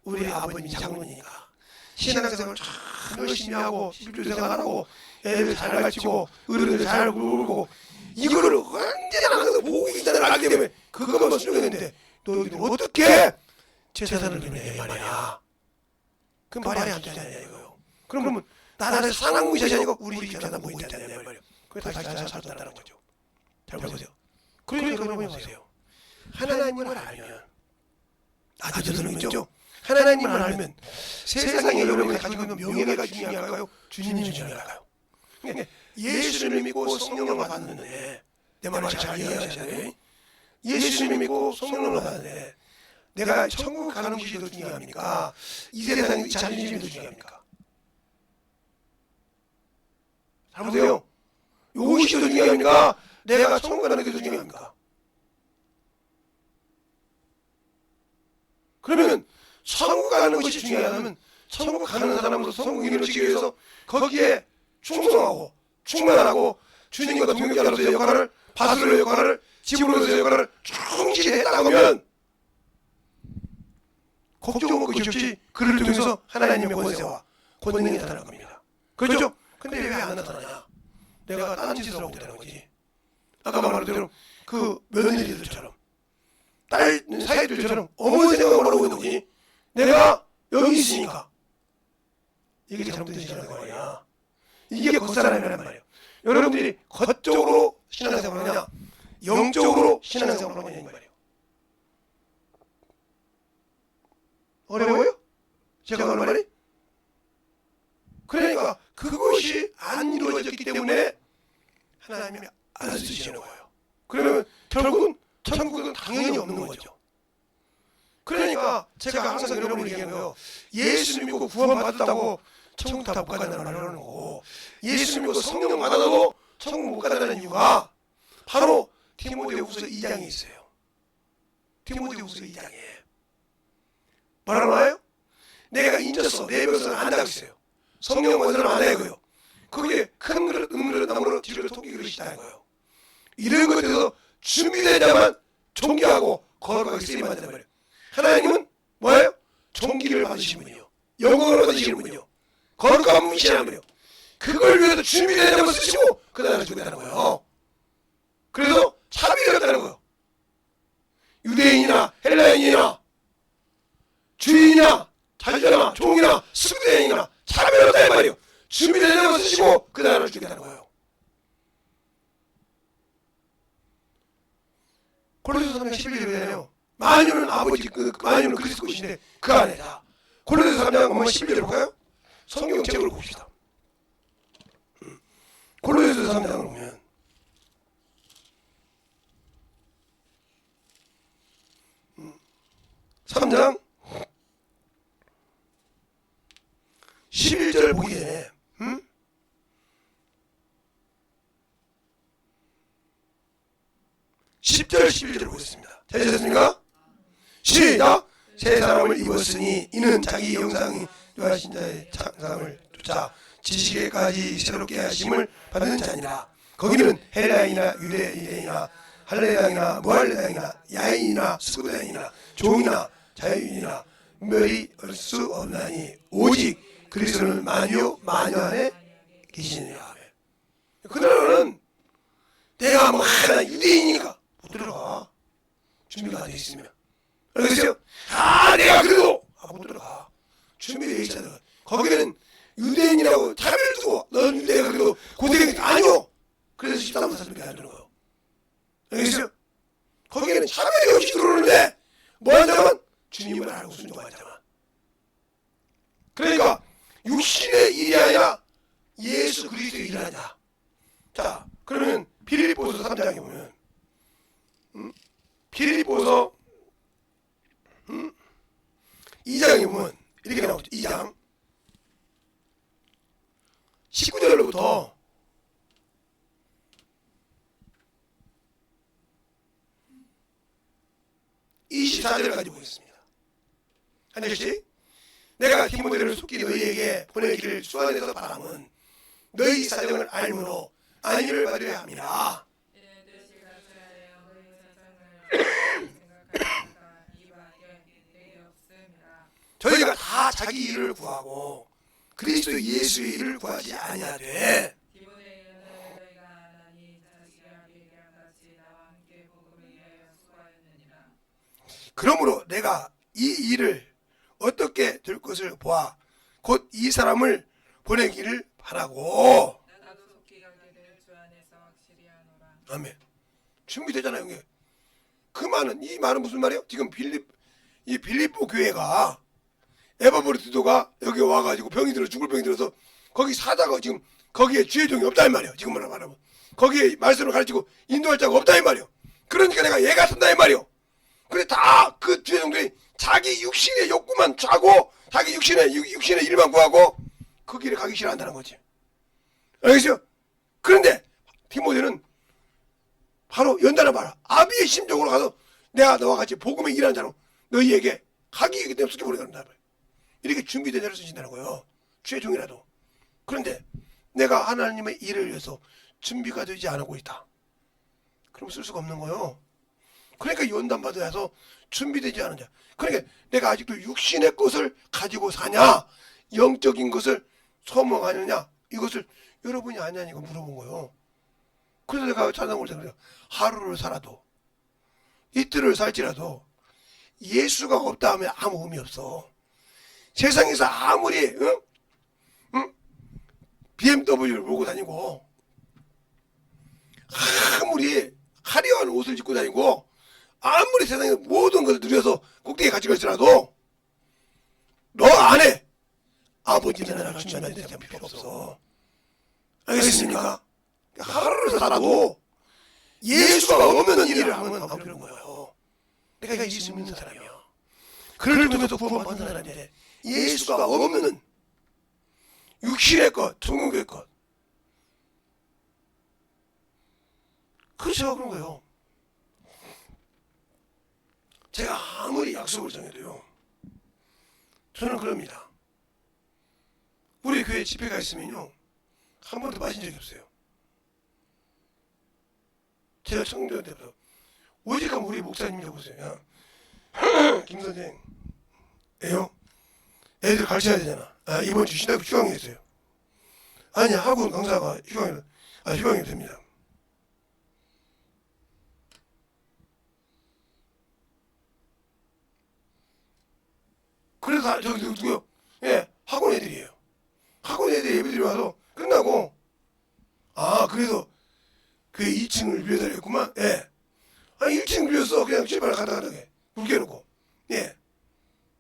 우리 아버님이 장로니까 신앙생활 참 열심히 하고 11조 생활하고 애들 잘 가르치고 어른들 잘 부르고, 이거를 언제나 항상 보고 있다는 걸 알기 때문에 그것만 수령했는데 너희들 어떻게 제사상을 드리냐 말이야. 그 말이 안 되잖냐 이거요. 그러면 나라를 상황무시하지 아니고 우리 집사람 뭐 있다냐 말이야. 그래서 다시 잘 살았다는 거죠. 잘 보세요. 그러니까 여러분이 보세요. 하나님을 알면, 아주 저는 있죠. 하나님을 알면 세상에 여러분이 가지고 있는 명예가 중요할까요? 주님이 중요할까요? 예수를 믿고 성령을 받는데, 내 말을 잘 이해하셔야 돼요. 예수를 믿고 성령을 받는데 내가 천국 가는 것이 더 중요합니까? 이 세상의 자존심이 더 중요합니까? 잘 보세요. 이것이 더 중요합니까? 내가 천국 가는 게 더 중요합니까? 그러면 천국 가는 것이 중요하다면 천국 가는 사람으로서 천국 이루기 위해서 거기에 충성하고 충만하고 주님과 동역자로서의 역할을, 바수로의 역할을, 지부로서의 역할을 충실히 했다 하면 걱정은 것이 없이 그를 통해서 하나님의 권세와 권능이 나타날 겁니다. 그렇죠? 근데 왜 안 나타나냐? 내가 딴 짓을 하고 있다는 거지. 아까 말한 대로 그 며느리들처럼, 딸 사이들처럼 어머니 생각을 하고 있는 거지. 내가 여기 있으니까. 이게 잘못된 신앙생활 아니야. 이게 겉사람이란 말이에요. 여러분들이 겉적으로 신앙생활을 하냐, 영적으로 신앙생활을 하냐 이 말이에요. 어려워요? 제가 하는 말이? 그러니까 그것이 안 이루어졌기 때문에 하나님이 안 쓰시는 거예요. 그러면 결국은 천국은 당연히 없는 거죠. 그러니까 제가 항상 여러분에게 얘기하는 거예요. 예수 믿고 구원 받았다고 천국 다 못 간다는 말을 하는 거고, 예수 믿고 성령 받아도 천국 못 간다는 이유가 바로 디모데후서 2장에 있어요. 디모데후서 2장에 뭐라고? 내가 인졌어, 내 벼슬을 안다고 있어요. 성령 원수를 안 해고요. 거기에 큰 그릇, 음그릇, 나무릇, 지그릇, 토끼 그릇이 있다는 거예요. 이런 것에 대해서 준비되자만 존귀하고 거룩하게 쓰임을 받는 말이에요. 하나님은 뭐예요? 존귀를 받으시는 분이요, 영광을 받으시는 분이요, 거룩한 분이시라는 분이요. 그걸 위해서 준비되자만 쓰시고 그 다음에 주겠다는 거예요. 그래서 차별이 없다는 거예요. 유대인이나 헬라인이나 주인이나 자주자나 종이나 수구대인이나 차별이 없다는 말이에요. 준비되자만 쓰시고 그 다음에 주겠다는 거예요. 골로새서 3장 11절에 되네요. 만유는 아버지, 만유는 그리스도 것인데 그 안에다. 골로새서 3장 한번 11절 볼까요? 성경책을 봅시다. 골로새서 3장을 보면 3장 11절 보기 전에 10절 11절 보겠습니다. 잘 되셨습니까? 시작! 새 사람을 입었으니 이는 자기 영상이 유하신 자의 창상을 쫓아 지식에까지 새롭게 하심을 받는 자니라. 거기는 헬라인이나 유대인이나 할례당이나 무할례당이나 야인이나 수구당이나 종이나 자유인이나 분별이 할 수 없나니 오직 그리스도는 만유 만유 안에 계시느니라. 그들은 내가 뭐 하나 유대인이니까 못 들어가. 준비가 안 돼 있으면. 알겠어요? 아 내가 그래도 못 들어가. 준비되어 있잖아. 거기는 유대인이라고 차별을 두고 넌 유대가 그래도 고대인이 아니오. 그래서 13만 4천밖에 안 되는 거예요. 알겠어요? 거기에는 차별이 없이 들어오는데 뭐 한다면 주님을 알고 순종한 자만. 그러니까 육신의 일이 아니라 예수 그리스도의 일을 하자. 자, 그러면 빌립보서 3장에 보면 빌립보서 2장에 보면 이렇게 나오죠. 2장 19절로부터 24절까지 보겠습니다. 한 절씩. 내가 디모데를 속히 너희에게 보내기를 수 안에서 바람은 너희 사정을 알므로 안위를 받으려 함이라. 이는 뜻이 같으하여 너희 사상을 생각하니까 이방에 없음이라. 저희가 다 자기 일을 구하고 그리스도 예수의 일을 구하지 아니하되 디모데에는 너희가 하나니 자기가 얘기한 같이 나와 함께 복음을 위하여 수고하였느니라. 그러므로 내가 이 일을 어떻게 될 것을 보아 곧 이 사람을 보내기를 바라고. 나도 속히 가게 될 주 안에서 확실히 하노라. 아멘. 준비되잖아요, 형님. 그 많은 이 말은 무슨 말이에요? 지금 빌립보 교회가 에바브리스도가 여기 와가지고 병이 들어 죽을 병이 들어서 거기 사다가 지금 거기에 주의 종이 없다 이 말이에요. 지금 말하면 거기에 말씀을 가르치고 인도할 자가 없다 이 말이에요. 그러니까 내가 얘가 쓴다 이 말이에요. 근데 다 그 주의 종들이 자기 육신의 욕구만 차고 자기 육신의 일만 구하고 그 길에 가기 싫어한다는 거지. 알겠어요? 그런데 디모데는 바로 연단을 봐라. 아비의 심정으로 가서 내가 너와 같이 복음에 일하는 자로 너희에게 가기이기 때문에 쓰게 보내간다. 이렇게 준비된 자를 쓰신다는 거예요. 주의 종이라도. 그런데 내가 하나님의 일을 위해서 준비가 되지 않고 있다. 그럼 쓸 수가 없는 거예요. 그러니까 연단 받아야 해서 준비되지 않은 자. 그러니까 내가 아직도 육신의 것을 가지고 사냐, 영적인 것을 소망하느냐, 이것을 여러분이 아냐니까 물어본 거예요. 그래서 내가 찬양을 그래요. 하루를 살아도 이틀을 살지라도 예수가 없다 하면 아무 의미 없어. 세상에서 아무리 BMW를 몰고 다니고 아무리 화려한 옷을 입고 다니고 아무리 세상에 모든 것을 누려서 꼭대기에 같이 갈지라도 너 안에 아버지의 나라를 준비하는 데 필요 없어. 알겠습니까? 하루를 살아도 예수가 없는 일을 하면 안 되는 거예요. 내가 예수 믿는 사람이야. 그를 통해서 구원받는 사람인데 예수가 없는 육신의 것, 천국의 것. 그렇죠, 그런 거예요. 제가 아무리 약속을 정해도요, 저는 그럽니다. 우리 교회 집회가 있으면요, 한 번도 빠진 적이 없어요. 제가 청년 때부터 오직한 우리 목사님이라고 보세요. 야, 김 선생, 애요? 애들 가르쳐야 되잖아. 아, 이번 주 신학교 휴강이 있어요. 아니, 학원 강사가 휴강이 됩니다. 그래서 저기 누구요? 예, 학원 애들이에요. 학원 애들 예배들이 와서 끝나고 그래서 그 2층을 빌려달랬구만. 예. 1층 빌렸어. 그냥 집에 가다 가게 굵게 해놓고. 예.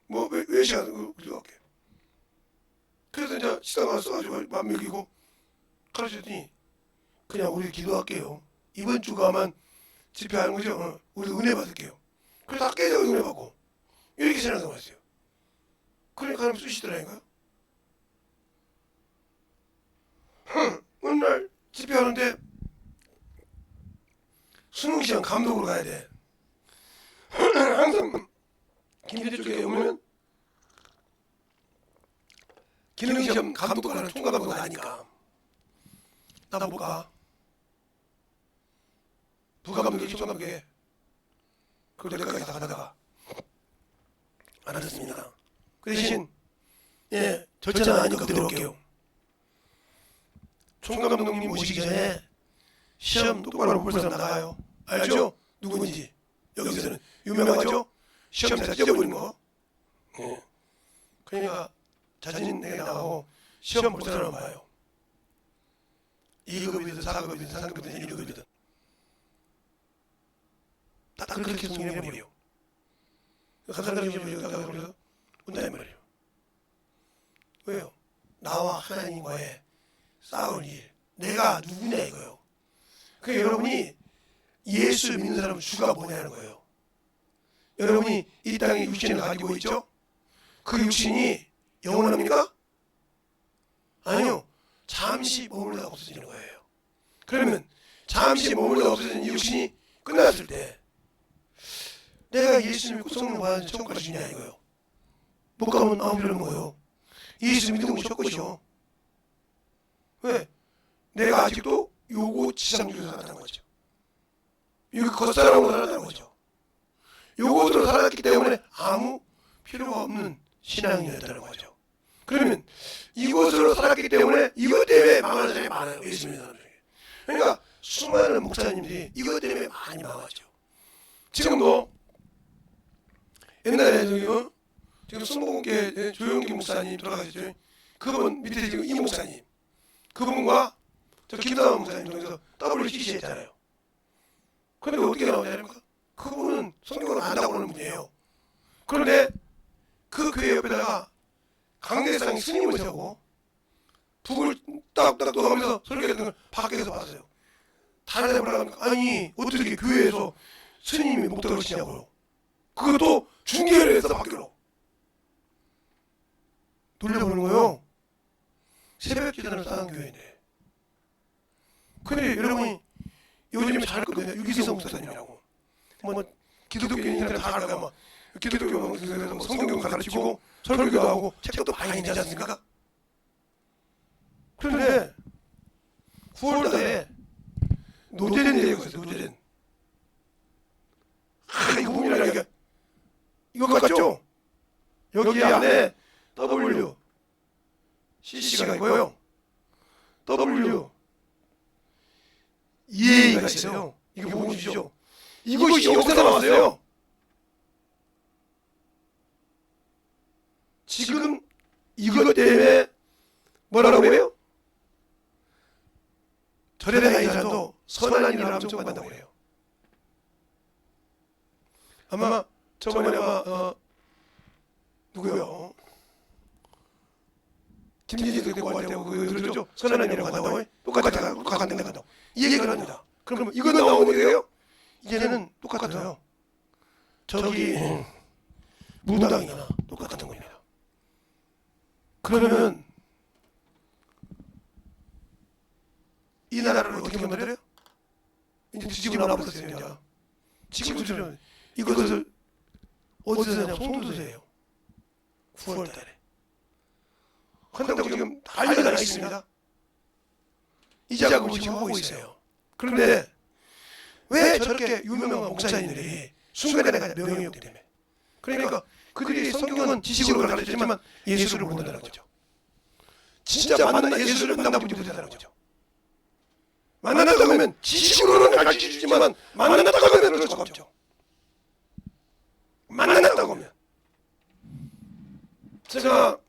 뭐 몇 시간 그렇게. 그래서 이제 식당 가서 써가지고 맘 먹이고 가르쳤더니 그냥 우리 기도할게요. 이번 주가만 집회하는 거죠. 우리 은혜 받을게요. 그래서 학교에서 은혜 받고 이렇게 신앙생활 했어요. 그러니까 하나님 쓰시더라니까요. 어느 날 집회하는데 수능시험 감독으로 가야 돼. 항상 김대리 쪽에 오면 기능시험 감독 가는 총감독 아니까 나 못 가. 부감독이 총감독에 그걸 내가 가다가 안 하셨습니다. 그 대신 절차는 아니고 그대로 올게요. 총감독님 모시기 전에 시험 똑바로 볼 사람 나가요. 알죠? 누군지. 여기서는 유명하죠? 시험 잘 찢어버린 거. 그러니까 자진에 나가고 시험 볼 사람 봐요. 2급이든 4급이든 3급이든 1급이든 다 그렇게 승인해버려요. 감사하는 시험을 가서 그래서 온다는 말이에요. 왜요? 나와 하나님과의 싸울 일, 내가 누구냐 이거요. 그러니까 여러분이 예수 믿는 사람은 주가 뭐냐는 거예요. 여러분이 이 땅에 육신을 가지고 있죠? 그 육신이 영원합니까? 아니요. 잠시 머물러다 없어지는 거예요. 그러면 잠시 머물러다 없어지는 이 육신이 끝났을 때 내가 예수 믿고 성령 받아서 천국 갈 수 있냐 이거요. 못 가면 아무 필요 없는 거예요. 예수 믿는 거 첫 왜? 내가 아직도 요거 지상주에서 살았다는 거죠. 여기 겉사람으로 살았다는 거죠. 요것으로 살았기 때문에 아무 필요가 없는 신앙이었다는 거죠. 그러면 이것으로 살았기 때문에 이것 때문에 망하는 사람이 많아요. 예수 믿는 사람 중에. 그러니까 수많은 목사님들이 이것 때문에 많이 망하죠. 지금도 옛날에 지금 순복음교회 조용기 목사님 돌아가셨죠. 그분 밑에 지금 이 목사님, 그분과 저 김다원 목사님 중에서 WCC 했잖아요. 그런데 어떻게 나오냐니까 그분은 성경을 안다고 하는 분이에요. 그런데 그 교회 옆에다가 강대상이 스님을 세우고 북을 딱딱 하면서 설교했던 걸 밖에서 봤어요. 다른 데 보라니까 아니 어떻게 교회에서 스님이 목탁을 치냐고요. 그것도 중계를 해서 밖으로 돌려보는 거예요. 새벽 기도를 쌓은 교회인데. 근데 여러분이 요즘에 잘 거든요. 유기성 목사님이라고. 뭐 기독교 인사들 다 알아가 뭐 기독교 뭐 성경 가르치고 설교도 하고 책도 많이 내지 않습니까? 그런데 9월달에 노제된 얘기가 있어요. 노제된. 이거 보면 이거 같죠? 여기 안에 W CC가 있고요. W EA가 있어요. 이거 보고 주시죠. 이것이 여기서 나왔어요. 지금 이것 때문에 뭐라고 해요? 절에 다니는 사람도 선한 일을 하면 천국간다고 해요. 아마 저번에 누구요? 김진희도 되고 할 때고 그러죠. 선한 일을 한다고 해? 똑같다고 이 얘기를 합니다. 그럼 이거 나오면 돼요? 이제는 똑같아요. 저기 무당이나 똑같은 겁니다. 그러면 이 나라를 어떻게 만들어요? 이제 뒤집어 놔버렸어요. 지금 이것을 어디서 하냐? 송도세요. 9월달에. 한다고 지금 난리가 나 있습니다. 이 작업을 지금 하고 있어요. 그런데 왜 저렇게 유명한 목사님들이 순간에 가냐? 명예욕 때문에. 그러니까 그들이 성경은 지식으로 가르치지만 예수를 모른다는 거죠. 진짜 만나 예수를 만나보지 못한다는 거죠. 만났다고 하면 지식으로는 가르치지만 만났다고 하면 그럴 수가 없죠. 만났다고 하면 제가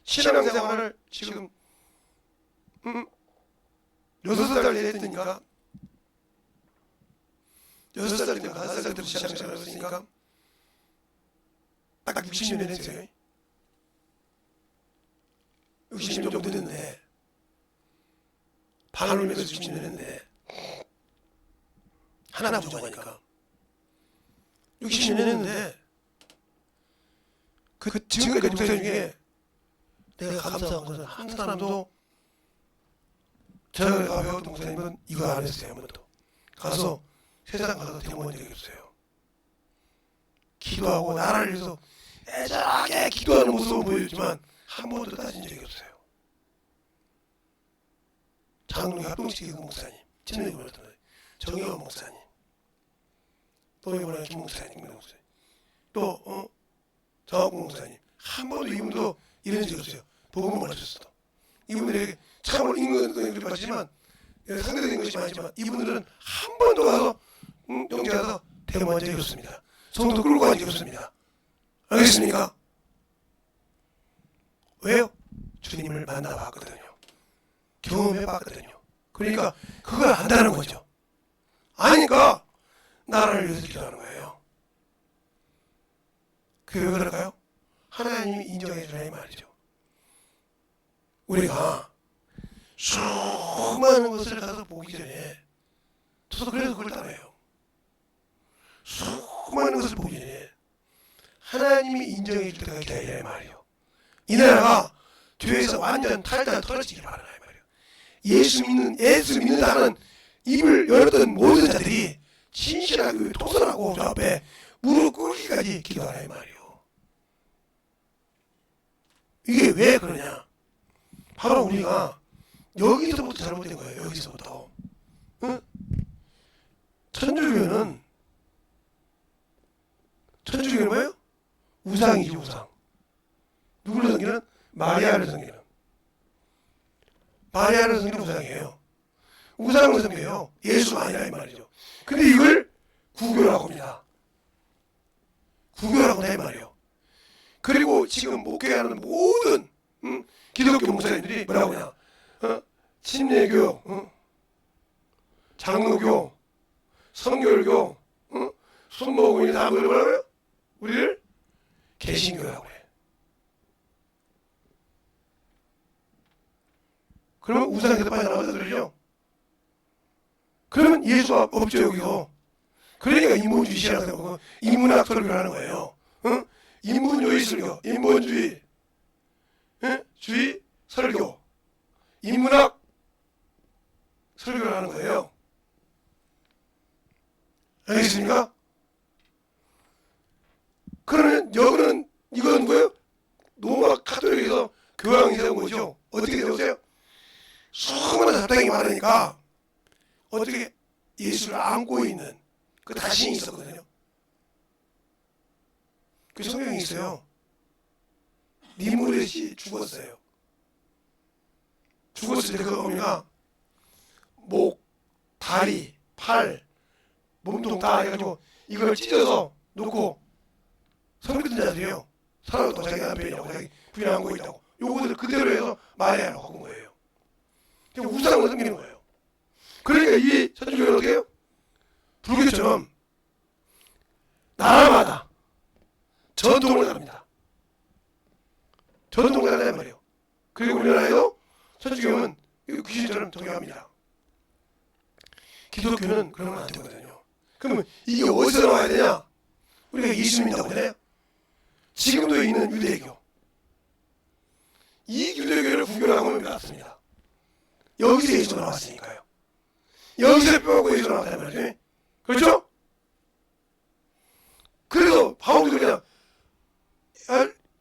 신앙생활을 지금 6살 했으니까 6살 때부터 5살 때부터 신앙생활을 했으니까 딱 60년 했어요. 60년 정도 됐는데 반올면서 60년 했는데 하나 부족하니까 60년 했는데 그 지금까지 목사님 중에 내가 감사한 것은 한 사람도 제가 배웠던 목사님은 이거 안 했어요. 한 번도 가서 세상 가서 대모한 적이 없어요. 기도하고 나라를 위해서 애절하게 기도하는 모습을 보여주지만 한 번도 따진 적이 없어요. 장로의 합동식 목사님, 친누이 보냈던 정의원 목사님, 또 이번에 김 목사님, 김 목사님, 또 정학국 목사님 한 번도 이분도 이런 적이 없어요. 복음을 하셨어. 이분들에게 참으로 인간을 받지만 상대적인 것이 많지만 이분들은 한 번도 가서 영재가서 대모한 적이 없습니다. 성도 끌고 간 적이 없습니다. 알겠습니까? 왜요? 주님을 만나봤거든요. 경험해봤거든요. 그러니까 그걸 안다는 거죠. 아니까 나라를 위해서 기도하는 거예요. 그게 왜 그럴까요? 하나님이 인정해 주라 이 말이죠. 우리가 수많은 것을 가서 보기 전에 저도 그래서 그걸 따라해요. 수많은 것을 보기 전에 하나님이 인정해 줄 때가 기다리라 이 말이에요. 이 나라가 뒤에서 완전 탈탈 털어지길 바라나 이 말이에요. 예수 믿는다는 입을 열었던 모든 자들이 진실하게 도전하고 저 앞에 무릎 꿇기까지 기도하라 이 말이에요. 이게 왜 그러냐? 바로 우리가 여기서부터 잘못된 거예요. 여기서부터. 응? 천주교는 뭐예요? 우상이지 우상. 누구를 섬기는? 마리아를 섬기는. 마리아를 섬기는 우상이에요. 우상을 섬겨요. 예수가 아니라 이 말이죠. 근데 이걸 구교라고 합니다. 구교라고 해 말이에요. 그리고 지금 목회하는 모든 기독교 목사님들이 뭐라고 하냐? 침례교, 장로교, 성결교, 순복음이 다 뭐라고요? 우리를 개신교라고 해. 그러면 우상에서 빠져나와서 그러죠? 그러면 예수가 없죠 여기서. 그러니까 인본주의 신앙하고 인문학 설교를 하는 거예요. 인문주의 설교, 인본주의 주의 설교, 인문학 설교를 하는 거예요. 알겠습니까? 그러면 여기는 이건 뭐예요? 로마 카톨릭에서 교황이 세운 거죠. 어떻게 세우세요? 수많은 사탕이 많으니까 어떻게 예수를 안고 있는 그 다신이 있었거든요. 그 성경이 있어요. 니무렛이 죽었어요. 죽었을 때 그 어머니가 목, 다리, 팔, 몸통 다 해가지고 이걸 찢어서 놓고 성믿은 자들이에요. 살아도 자기 남편이라고 자기 부인을 안고 있다고. 요것을 그대로 해서 마리아라고 한 거예요. 그냥 우상을 섬기는 거예요. 그러니까 이 천주교는 어떻게 해요? 불교처럼 나라마다 전통을 다릅니다. 전통을 다르단 말이에요. 그리고 우리나라에도 천주교는 귀신처럼 존경합니다. 기독교는 그러면 안 되거든요. 그러면 이게 어디서 나와야 되냐? 우리가 예수 믿는다고 하잖아요. 지금도 있는 유대교. 이 유대교를 구교라고 하면 맞습니다. 여기서 예수가 나왔으니까요. 여기서 뼈하고 예수가 나왔다는 말이죠. 그렇죠? 그래서 바울도 그냥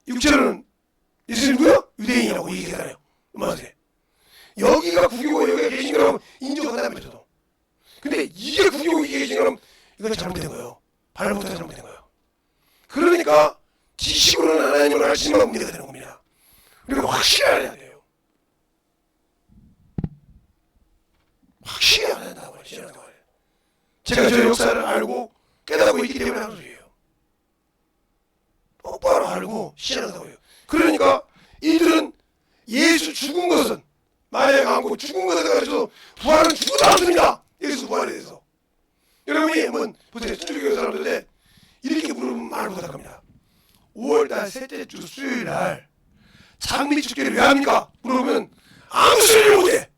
육체로는 예수님 누구요? 유대인이라고 얘기하잖아요. 맞아요. 여기가 구교고 여기가 개신교라고 인정한다면 저도. 근데 이게 구교고 이게 개신교라면 이건 잘못된 거예요. 발부터 잘못된 거예요. 그러니까 지식으로는 하나님을 알 수만 문제가 되는 겁니다. 우리가 확실히 알아야 돼요. 확실히 알아야 된다고 말이죠. 제가 저 역사를 알고 깨닫고 있기 때문에 하는 소리예요. 똑바로 알고 신앙한다고 해요. 그러니까 이들은 예수 죽은 것은 마리아가 안고 죽은 것에 가지고 부활은 죽어도 않습니다. 예수 부활에 대해서. 여러분이 한번 보세요. 천주교 사람들인데 이렇게 물으면 말을 못할 겁니다. 5월달 셋째 주 수요일날 장미 축제를 왜 합니까? 물어보면 아무 소리를 못해.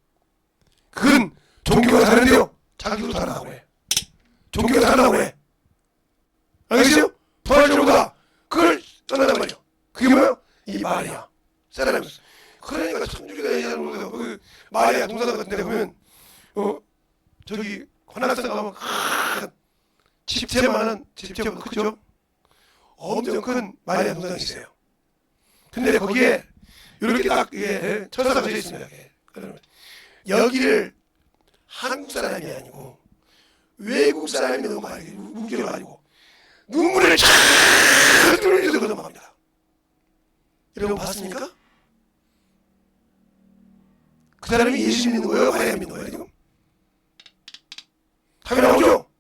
그건 종교가 다른데요. 자기도 다르다고 해. 종교가 다르다고 해. 알겠어요? 부활절보다 그걸 떠난단 말이죠. 그게 뭐예요? 이 마리아. 세라믹스. 그러니까 천주교가 얘기하는 거예요. 그 마리아 동사관 같은 데 보면 저기 관악산 가면 집채만한 집채보다 크죠? 엄청 큰 마리아 동상이 있어요. 근데 거기에 이렇게 딱 이게 철사가 되어 있습니다. 여기를 한국 사람이 아니고 외국 사람이 너무 많이 묵혀가지고 눈물을 쫙 흘리면서 건너갑니다. 여러분 봤습니까? 그 사람이 예수 믿는 거예요? 마리아 믿는 거예요? 지금? 답이 나오죠?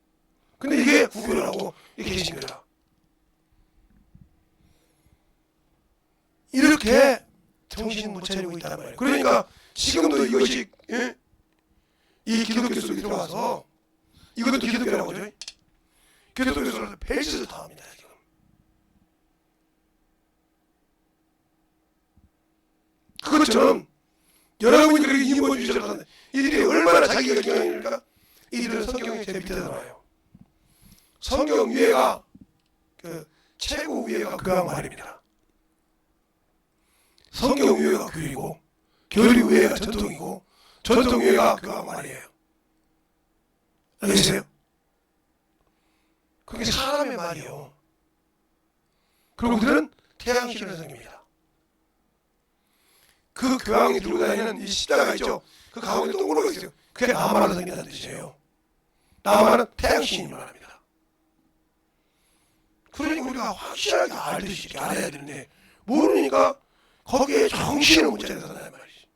근데 이게 구교라고 이게 개신교라. 이렇게 있단 말이에요. 그러니까 지금도 이것이 이 기독교 속에 들어와서 이것도 기독교라고 하죠. 기독교에서 헬스를 당합니다. 지금. 그것처럼 여러분이 그렇게 인본주의자를 하는데 이들이 얼마나 자기가 중요하니까 이들은 성경의 제 밑에 나와요. 성경 위에가 그 최고 위에가 교양 말입니다. 성경 위에가 교리고 교리 위에가 전통이고 전통 위에가 교양 말이에요. 알겠어요? 그게 사람의 말이에요. 그리고 그들은 태양신을 섬깁니다. 그 교황이 들고 다니는 이 십자가 있죠? 그 가운데 동그랗게 있어요. 그게 나만을 섬긴다는 뜻이에요. 나만은 태양신이 말합니다. 그러니까 우리가 확실하게 알듯이 이렇게 알아야 되는데 모르니까 거기에 정신을 못 차려서 한단 말이지.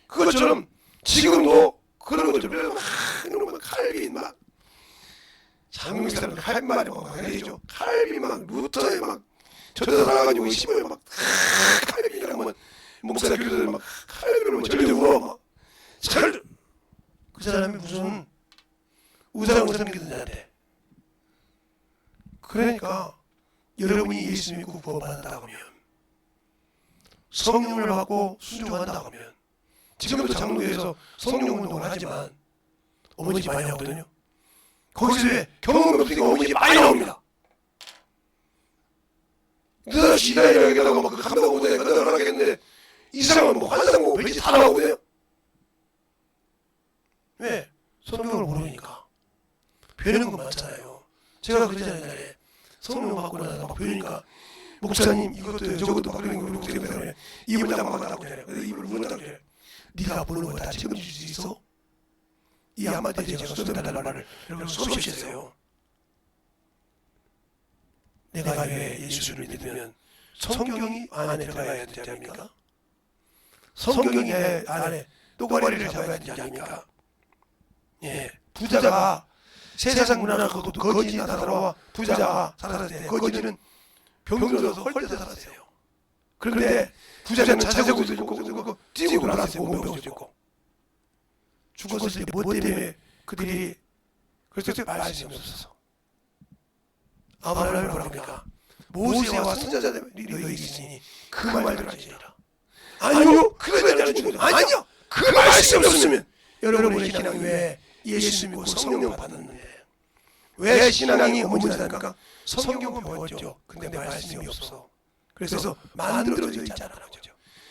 그것처럼 지금도 그런 것처럼 막 이런 칼빈 막 장롱 사람 칼빈말이 막 해야죠. 칼빈 막 루터에 막 저도 살아가지고 심을 막 칼빈이랑 뭐 목사 교수들 막 칼빈을 뭐 절대 울어 막 절. 그 사람이 무슨 우상을 섬기는 자인데. 그러니까 여러분이 예수 믿고 구원받았다고 하면 성령을 받고 순종한다고 하면 지금도 장로교에서 성령 운동을 하지만 어머니 집 많이 나오거든요. 거기서 왜 경험이 없으니까 어머니 집 많이 나옵니다. 너 시다이라 얘기하다가 막 감당 못하니까 너를 하겠는데 이상한 뭐 환상 보고 별짓 다 나오거든요. 왜? 성경을 모르니까. 배우는 거 많잖아요. 제가 그러잖아요. 옛날에 성령 받고 나서 막 배우니까 목사님 이것도 저것도 막 그러는 거 목사님 때문에 입을 다 막았다고 그래. 그래서 입을 문다고 그래. 네가 보는 거 다 책임질 수 있어? 이 한마디에 제가 쏟아달라는 말을 여러분 수없이 했어요. 내가 왜 예수를 믿으면 성경이 안에 들어가야 되지 않습니까? 성경이 안에 또가리를 잡아야 되지 않습니까? 예, 부자가 세상 문화나 거지 나타나와 부자가 살았을 때 거지는 병들어서 헐뜯어 살았어요. 그런데 부자는 자세고 있고 뛰고 돌아갔어요. 몸병 있고 죽었을 때 뭐 때문에 그들이 그래서 말씀이 없어서 아브라함이 뭐라 합니까? 모세와 선지자들이 너희에게 있으니 그 말들을 하시리라. 아니요, 그러지 않는 중에 아니요, 그 말씀이 없으면 여러분의 신앙이 왜 예수 믿고 성령 받았는데 왜 신앙이 어머니다니까? 성경은 배웠죠. 근데 말씀이 없어. 그래서 만들어져 있잖아.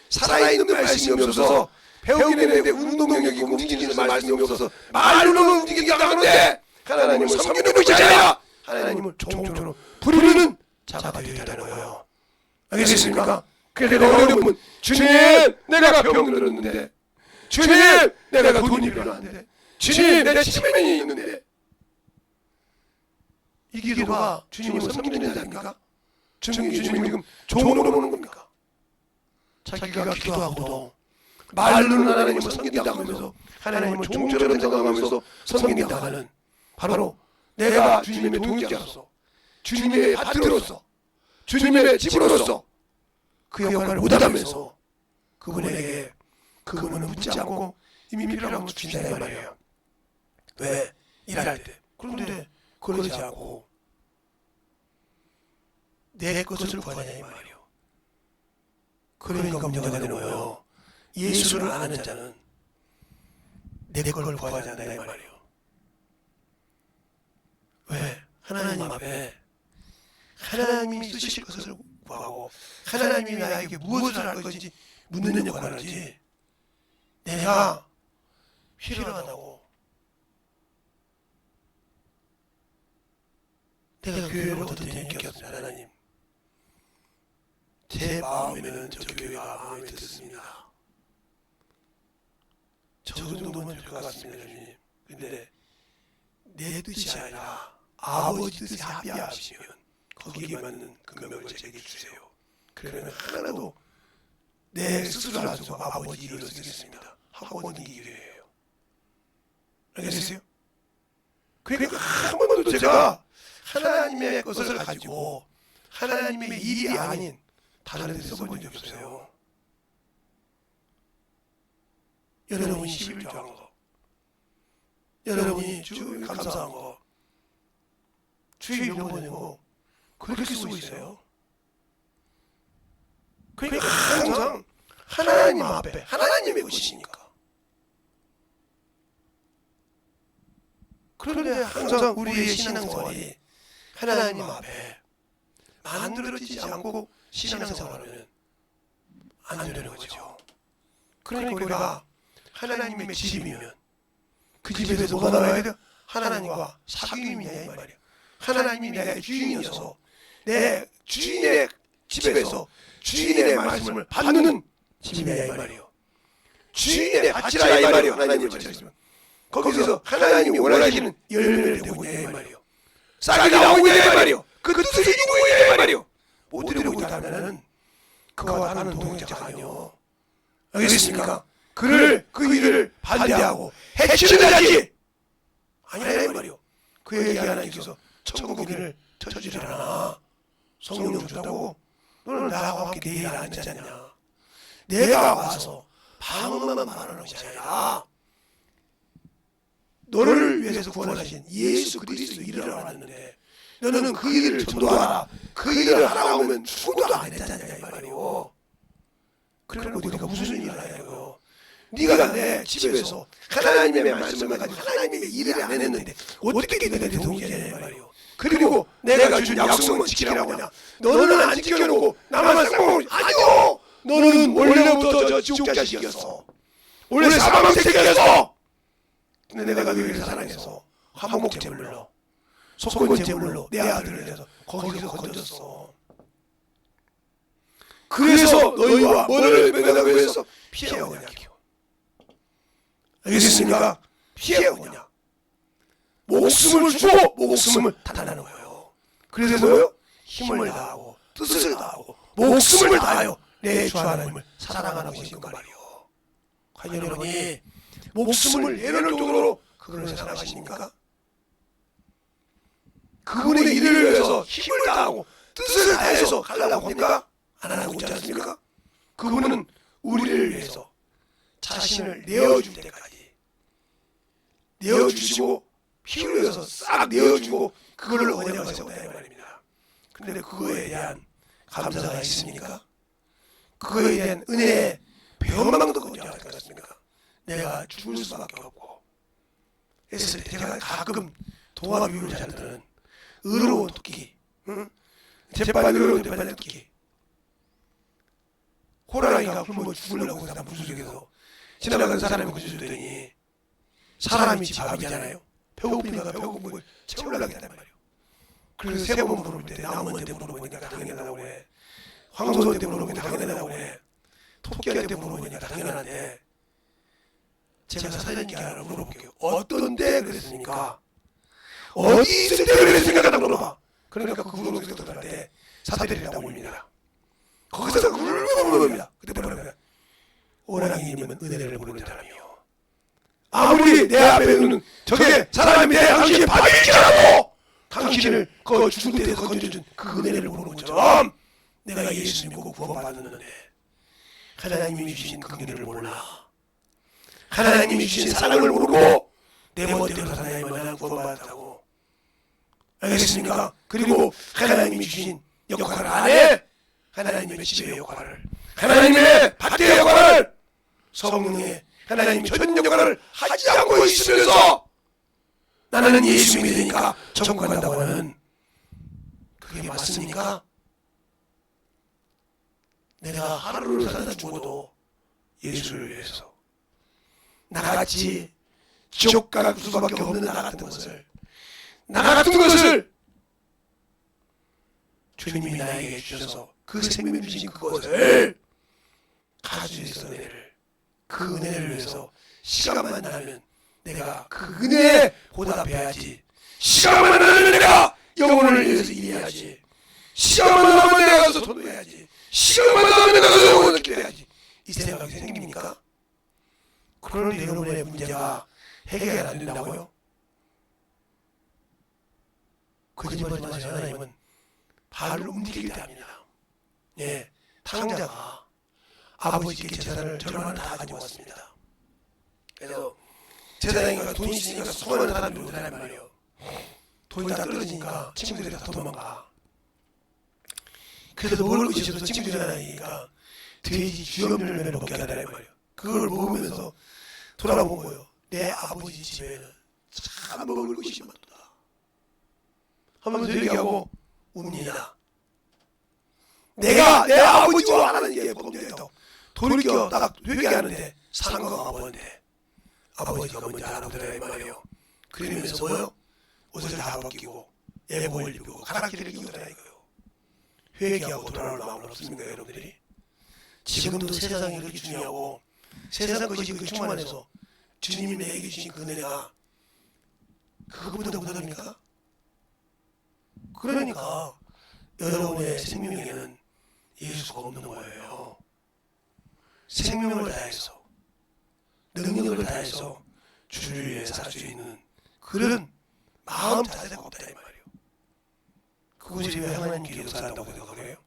살아있는 말씀이 없어서 배우긴 했는데 운동 능력이 움직이는 말씀이 없어서 말로는 움직이기 나가는데 하나님을 섬기는 것이 아니라 하나님을 종처럼 부르는 자가 되어야 되는 거예요. 알겠습니까? 그래서 내가 어려우면 주님 내가 병들었는데 주님 내가 돈이 필요한데 주님 내 치매이 있는데 이 기도가 주님을 섬기는 자입니까? 주님이 지금 종으로 보는 겁니까? 자기가 기도하고도 말로는 하나님을 섬긴다고 하면서 하나님을 종처럼 생각하면서 섬긴다고 하는 바로 내가 주님의 동역자로서 주님의 파트너로서 주님의 집으로서 그 역할을 못하면서 그분에게 그분은 묻지 않고 이미 필요한 것을 주신다 이 말이에요. 왜? 일할 때. 그런데 그러지 않고 내 것을 구하냐 이 말이에요. 그러니까 문제가 되는 거예요. 예수를 아는 자는 내 걸 구하지 않는다 이 말이에요. 왜? 하나님 앞에 하나님이 쓰실 것을 구하고 하나님이 나에게 무엇을 할 것인지 묻는 역할을 하지 내가 필요하다고 내가 교회를 어떤 얘기였습니다. 하나님 제 마음에는 저 교회가 마음에 듭습니다. 저 정도면 될 것 같습니다. 주님. 근데 내 뜻이 아니라 아버지 뜻이 합의하시면 거기에 맞는 금액을 제게 주세요. 그러면 하나도 내 스스로 안 쓰고 아버지 이름을 쓰겠습니다. 하고 얻는 게 기회예요. 알겠어요? 그러니까 한 번도 제가 하나님의 것을 가지고 하나님의 일이 아닌 다른 데 써본 적이 없어요. 여러분이 11조 한 거, 여러분이 주 감사한 거, 주의 영혼이고 그렇게 쓰고 있어요. 그러니까 항상 하나님 앞에 하나님의 것이니까. 그런데 항상 우리의 신앙생활이 하나님 앞에 만들어지지 않고 신앙생활하면 안 되는 거죠. 그러니까 우리가 하나님의 집이면 그 집에서 뭐가 나와야 돼? 하나님과 사귐이냐 이 말이야. 하나님이 내 주인이어서 내 주인의 집에서 주인의 말씀을 받는 집이냐 이 말이요. 주인의 밭이라 이 말이요. 하나님의 밭이라. 거기서 하나님이 원하시는 열매를 내고 있냐 이 말이요. 싹이 나오고 있냐 이 말이요. 그 뜻을 이루고 있냐 이 말이요. 못 이루고 있다면 그와 나는 동역자가 아니요. 알겠습니까? 그 일을 반대하고 해치는 자지 아니라 이 말이요. 그에게 하나님께서 천국을 터주리라나 성령 줬다고 너는 나와 함께 내일 안 앉았냐. 내가 와서 방언만 말하는 것이 아니라 너를 위해서 구원하신 예수 그리스도 일을 하는데 너는 그 일을 전도하라. 그 일을 하라고 하면 충고도 안 했잖냐 이 말이요. 그러니까 우리가 무슨 일을 하냐고요. 네가 내 집에서 하나님의 말씀을 가지고 하나님의 일을 안 했는데 어떻게 내가 동의하냐 이 말이요. 그리고 내가 준 약속만 지키라고 하냐. 너는 안 지켜놓고 나만 쌍방울 아니요. 너는 원래부터 저 지옥 자식이었어. 원래 사망 새끼였어. 근데 내가 너희를 사랑해서 화목 제물로 속건 제물로 내 아들을 내서 거기서 건졌어. 그래서 너희와 너를 내가 위해서 피해오냐. 알겠습니까? 피해오냐. 목숨을 주고 목숨을 타다하는 거예요. 그래서 뭐요? 힘을 다하고 뜻을 다하고 목숨을 다하여 내 주 하나님을 사랑하는 것인 그 말이요. 과연 여러분이 목숨을 내놓을 정도로 그분을 사랑하십니까? 그분의 일을 위해서 힘을 다하고 뜻을 다해서 가려고 합니까? 안 하고 있지 않습니까? 그분은 우리를 위해서 자신을 내어줄 때까지 내어주시고 피를 위해서 싹 내어주고 그걸 언약을 세웠다 이 말입니다. 그런데 그거에 대한 감사가 있습니까? 그거에 대한 은혜의 변망도 없지 않습니까? 내가 죽을 수밖에 없고 했을 때 제가 가끔 동화 비유를 잘 듣는 의로운 토끼, 응? 재빨리 의로운 재빨리 토끼. 호랑이가 굶어 죽으려고 하다 물속에서 지나가는 사람이 구해주더니 사람이 집 밥이잖아요. 배고프니까 배고픈 걸 채우려고 했단 말이에요. 그래서 세 번 물어볼 때 나무한테 물어보니까 당연하다고 그래. 황소한테 물어보니까 당연하다고 그래. 토끼한테 물어보니까 당연한데 제가 사장님께 하나 물어볼게요. 어떤 때 그랬습니까? 어디 있을 때 그랬습니까? 나 물어봐. 그러니까 그 우렁이들한테 사대를 했다고 올립니다. 거기서 물어봅니다. 그때 뭐라고요? 오랑이님은 은혜를 모르는 사람이요. 아무리 내 앞에 있는 저게 사람이 내 당신의 밥일지라도 당신을 그 죽을 때에서 건져준 그 은혜를 모르는 것처럼 내가 예수 믿고 구원받았는데 하나님이 주신 그 은혜를 몰라. 하나님이 주신 사랑을 모르고 내 멋대로 하나님을 나는 구원받았다고. 알겠습니까? 그리고 하나님이 주신 역할을 안 해. 하나님의 집의 역할을, 하나님의 밭의 역할을, 성령의 하나님의 전 역할을 하지 않고 있으면서 나는 예수 믿으니까 천국 간다고 하는 그게 맞습니까? 내가 하루를 살다 죽어도 예수를 위해서 나같이 지옥 갈 수밖에 없는 나 같은 것을 주님이 나에게 주셔서 그 생명 주신 그것을 가지고 있어 은혜를 그 은혜를 위해서 시간만 나면 내가 그 은혜에 보답해야지. 시간만 나면 내가 영혼을 위해서 일해야지. 시간만 나면 내가 가서 전도해야지. 시간만 나면 내가 가서 영혼을 기도해야지. 이 생각이 생깁니까? 그런데 여러분의 문제가 해결이 안 된다고요? 거짓말하지 마세요. 하나님은 발을 움직일 때 합니다. 예, 탕자가 아버지께 제사를 절반을 다 가지고 왔습니다. 그래서 세상에 돈이 있으니까 수많은 사람들이 오더란 말이에요. 돈이 다 떨어지니까 친구들이 다 도망가. 그래서 먹을 것이 없어서 친구들이 하나니까 돼지 쥐염열매를 먹게 하더란 말이에요. 그걸 먹으면서 돌아본 거예요. 내 아버지 집에는 참 먹을 것이 많다 하면서 얘기하고 웁니다. 내가 내 아버지와 하는 게 범죄했다고 돌이켜 딱 회개하는데 상가가 뭔데 아버지가 뭔지 알아보더라 말이에요. 그러면서 뭐요? 옷을 다 벗기고 예복을 입고 가락지를 끼우더라 이거요. 회개하고 돌아올 마음은 없습니까 여러분들이? 지금도 세상이 그렇게 중요하고 세상 것이 그렇게 충만해서 주님이 내게 주신 그 은혜가 그것보다 못합니까? 그러니까 여러분의 생명에는 예수가 없는 거예요. 생명을 다해서 능력을 다해서 주를 위해 살 수 있는 그런 마음 자세가 없다 이 말이에요. 그것이 왜 하나님께 역사한다고 생각해요?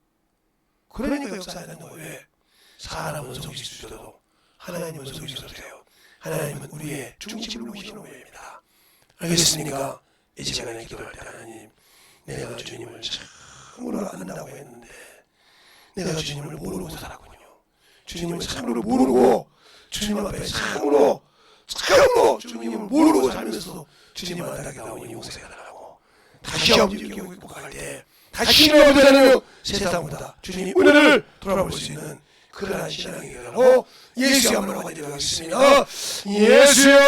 그러니까 역사하는 거예요. 왜? 사람은 속일 수 있어도 하나님은 속일 수 없어요. 하나님은 우리의 중심을 보시는 거입니다. 알겠습니까? 이 시간에 기도할 때 하나님 내가 주님을 참으로 안다고 했는데 내가 주님을 모르고 살았군요. 주님을 참으로 모르고 주님 앞에 참으로 주님을 모르고 살면서도 주님 앞에 나오니 용서해달라고 다시 아버지 기억할 때 다시 아버지라는 세상보다 주님이 은혜를 돌아볼 수 있는 그러한 신앙이 되라고 예수의 이름으로 기도하겠습니다. 예수여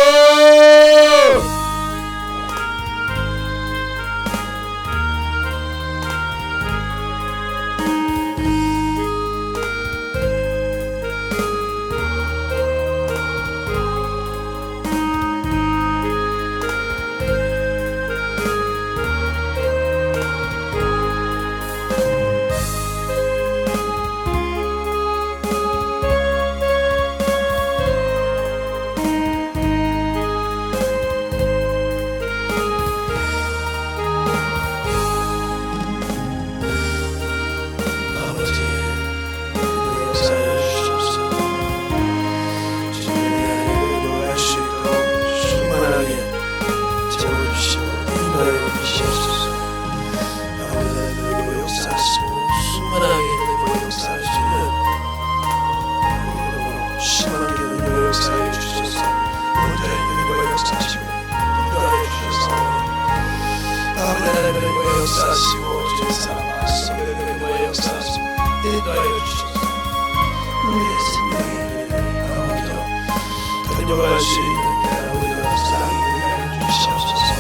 할 수 있는 아버지와 사랑이 되게 주시옵소서.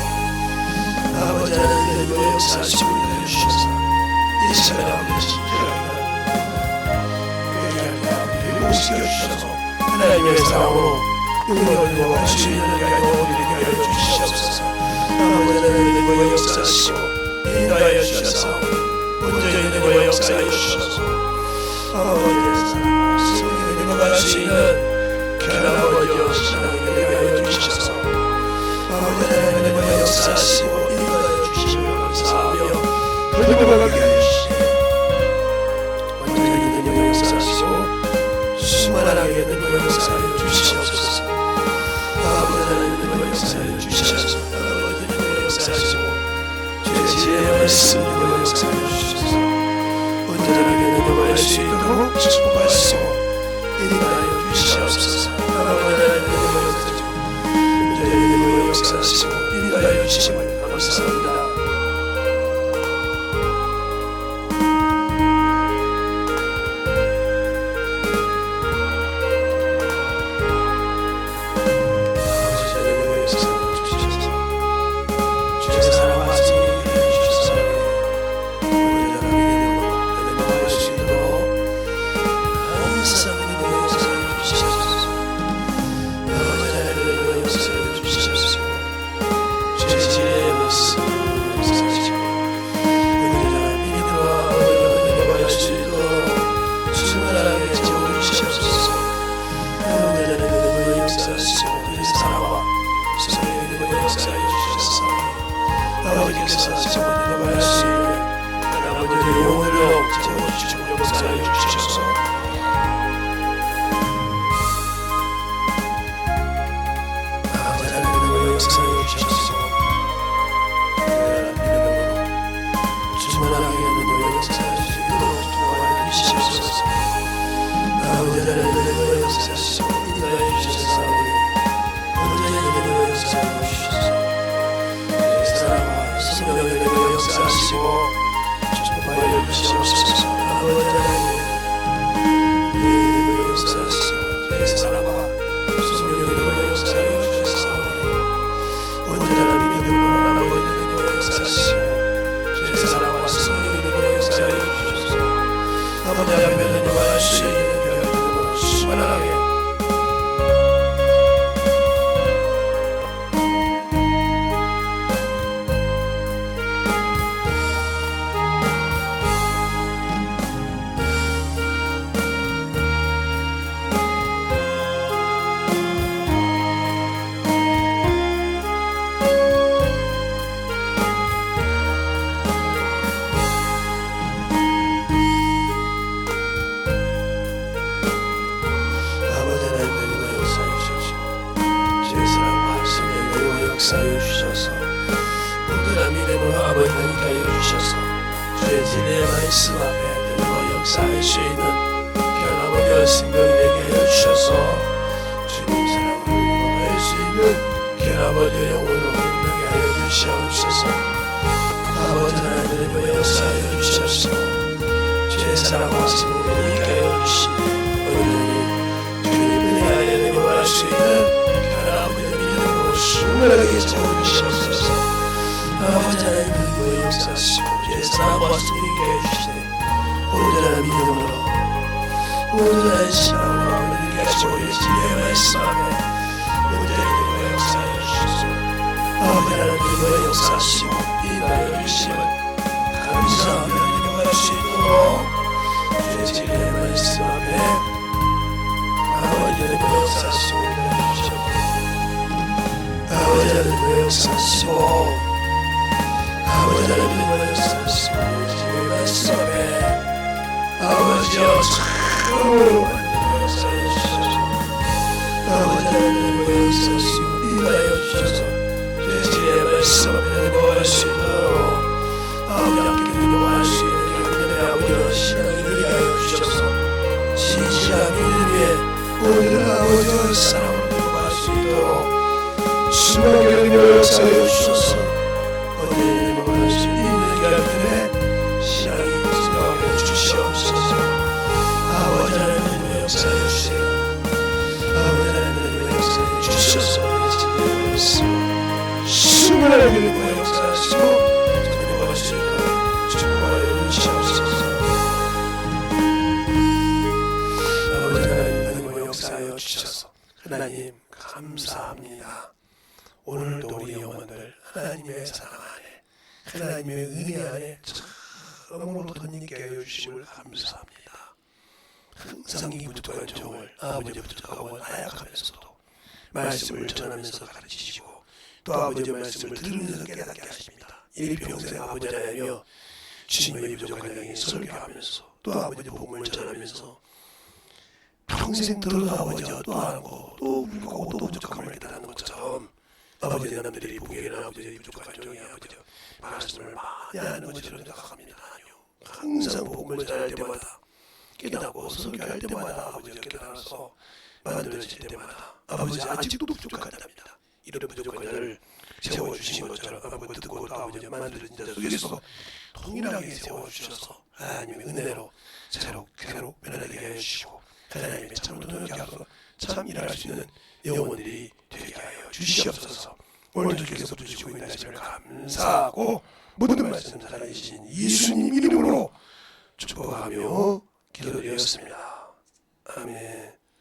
아버지 하나님의 역사하시고 주셔서 이 시간 아버지 회복시켜 주셔서 하나님의 사랑으로 영광을 할 수 있는 영혼들에게 하여 주시옵소서. 아버지 하나님의 역사하시고 인도하여 주셔서 먼저 있는 역사하여 주셔서 아버지의 사랑 성령의 할 수 있는 아버지여 신앙에게 하여 주셔서 아버지 하나님의 역사하시고 인도하여 주시며 감사하며 돌아가게 하여 주시고 먼저 있는 역사하시고 수만하게 있는 역사하여 주시옵소서. 아버지 하나님의 역사하여 주셔서 아버지의 역사하시고 주의 지혜의 말씀 역사하여 주셔서 온전하게 능력할 수 있도록 축복하시고 인도하여 주시옵소서. 아버지 역사하시고 인도하여 주심을 감사합니다. 역사하여 주셔서 내 사랑과 성령의 역사하시고 축복하여 주시옵소서. 아버지 하나님 내 역사하시고 내 사랑과 성령의 역사하여 주셔서 언제나 믿음으로 아버지의 역사하시고 내 사랑과 성령의 역사하여 주셔서 아버지 하나님 원하시는 병으로 수만하게 역사하여 주셔서 모두가 믿음으로 아버지 하나님께 주셔서 주의 진리의 말씀 앞에 믿음으로 역사할 수 있는 변화버려 생명이 되게 하여 주셔서 주님 사랑을 믿음으로 할 수 있는 변화버려 영혼으로 흘러게 하여 주시옵소서. 아버지 하나님의 역사하여 주셔서 주의 사랑과 성령을 있게 하여 주시니 온전히 주님 은혜 안에 내려갈 수 있는 충분하게 채워주시옵소서. 아버지 하나님 그리고 역사하시고 주의 사랑과 성령을 해주시네. 온전한 믿음으로 온전한 신앙으로 아버지께 하시고 주의 말씀 앞에 온전히 역사하여 주셔서 아버지 하나님 그리고 역사하시고 인하여 주시면 감사하며 인용할 수 있도록 주의 진리의 말씀 앞에 아버지 하나님 역사하시고 인하여 주시옵소서. 아버지 하나님의 역사하시고 아버지 하나님의 역사하시고 주의 말씀 앞에 아버지여 참으로 역사해 주셔서 아버지 하나님의 역사하시고 인하여 주셔서 주의 말씀 앞에 거할 수 있도록 아버지 함께 기도할 수 있는 경륜의 아버지여 신앙이 되게 하여 주셔서 진실한 믿음에 오늘 아버지의 사랑을 기도할 수 있도록 수많은 역사하여 주셔서 어디에 머물 수 있는 결들의 신앙이 있게 주시옵소서. 아버지 하나님의 역사하여 주세요. 아버지 하나님의 역사하여 주셔서 예수님의 말씀 수많은 역사하시고 전해갈 수 있도록 축복하여 주시옵소서. 아버지 하나님의 역사하여 주셔서 하나님 감사합니다. 오늘도 우리 영혼들 하나님의 사랑 안에 하나님의 은혜 안에 처음으로 덧입게 하여 주심을 감사합니다. 항상 이 부족한 종을 아버지의 부족하고 나약하면서도 말씀을 전하면서 가르치시고 또 아버지의 말씀을 들으면서 깨닫게 하십니다. 일평생 아버지 하나며 주님의 부족한 양이 설교하면서 또 아버지의 복음을 전하면서 평생 들은 아버지와 또 하고 또 울고 또 부족함을 깨닫는 것처럼 아버지 남들이 보기에는 아버지의 부족한 종이 아버지 말씀을 많이 하는 것처럼 생각합니다. 아니요. 항상 복음을 전할 때마다 깨닫고 설교할 때마다 아버지가 깨달아서 만들어질 때마다 아버지 아직도 부족하답니다. 이런 부족한 자를 세워주신 것처럼 아버지 듣고 또 아버지가 만들어진 자 속에서 동일하게 세워주셔서 하나님의 은혜로 새로 변하게 하여 주시고 하나님의 참으로 능력하고 참 일할 수 있는 영혼들이 되게 하여 주시옵소서. 오늘도 주께서 주시고 있는 말씀을 감사하고 모든 말씀 살아계신 예수님 이름으로 축복하며 기도드렸습니다. 아멘.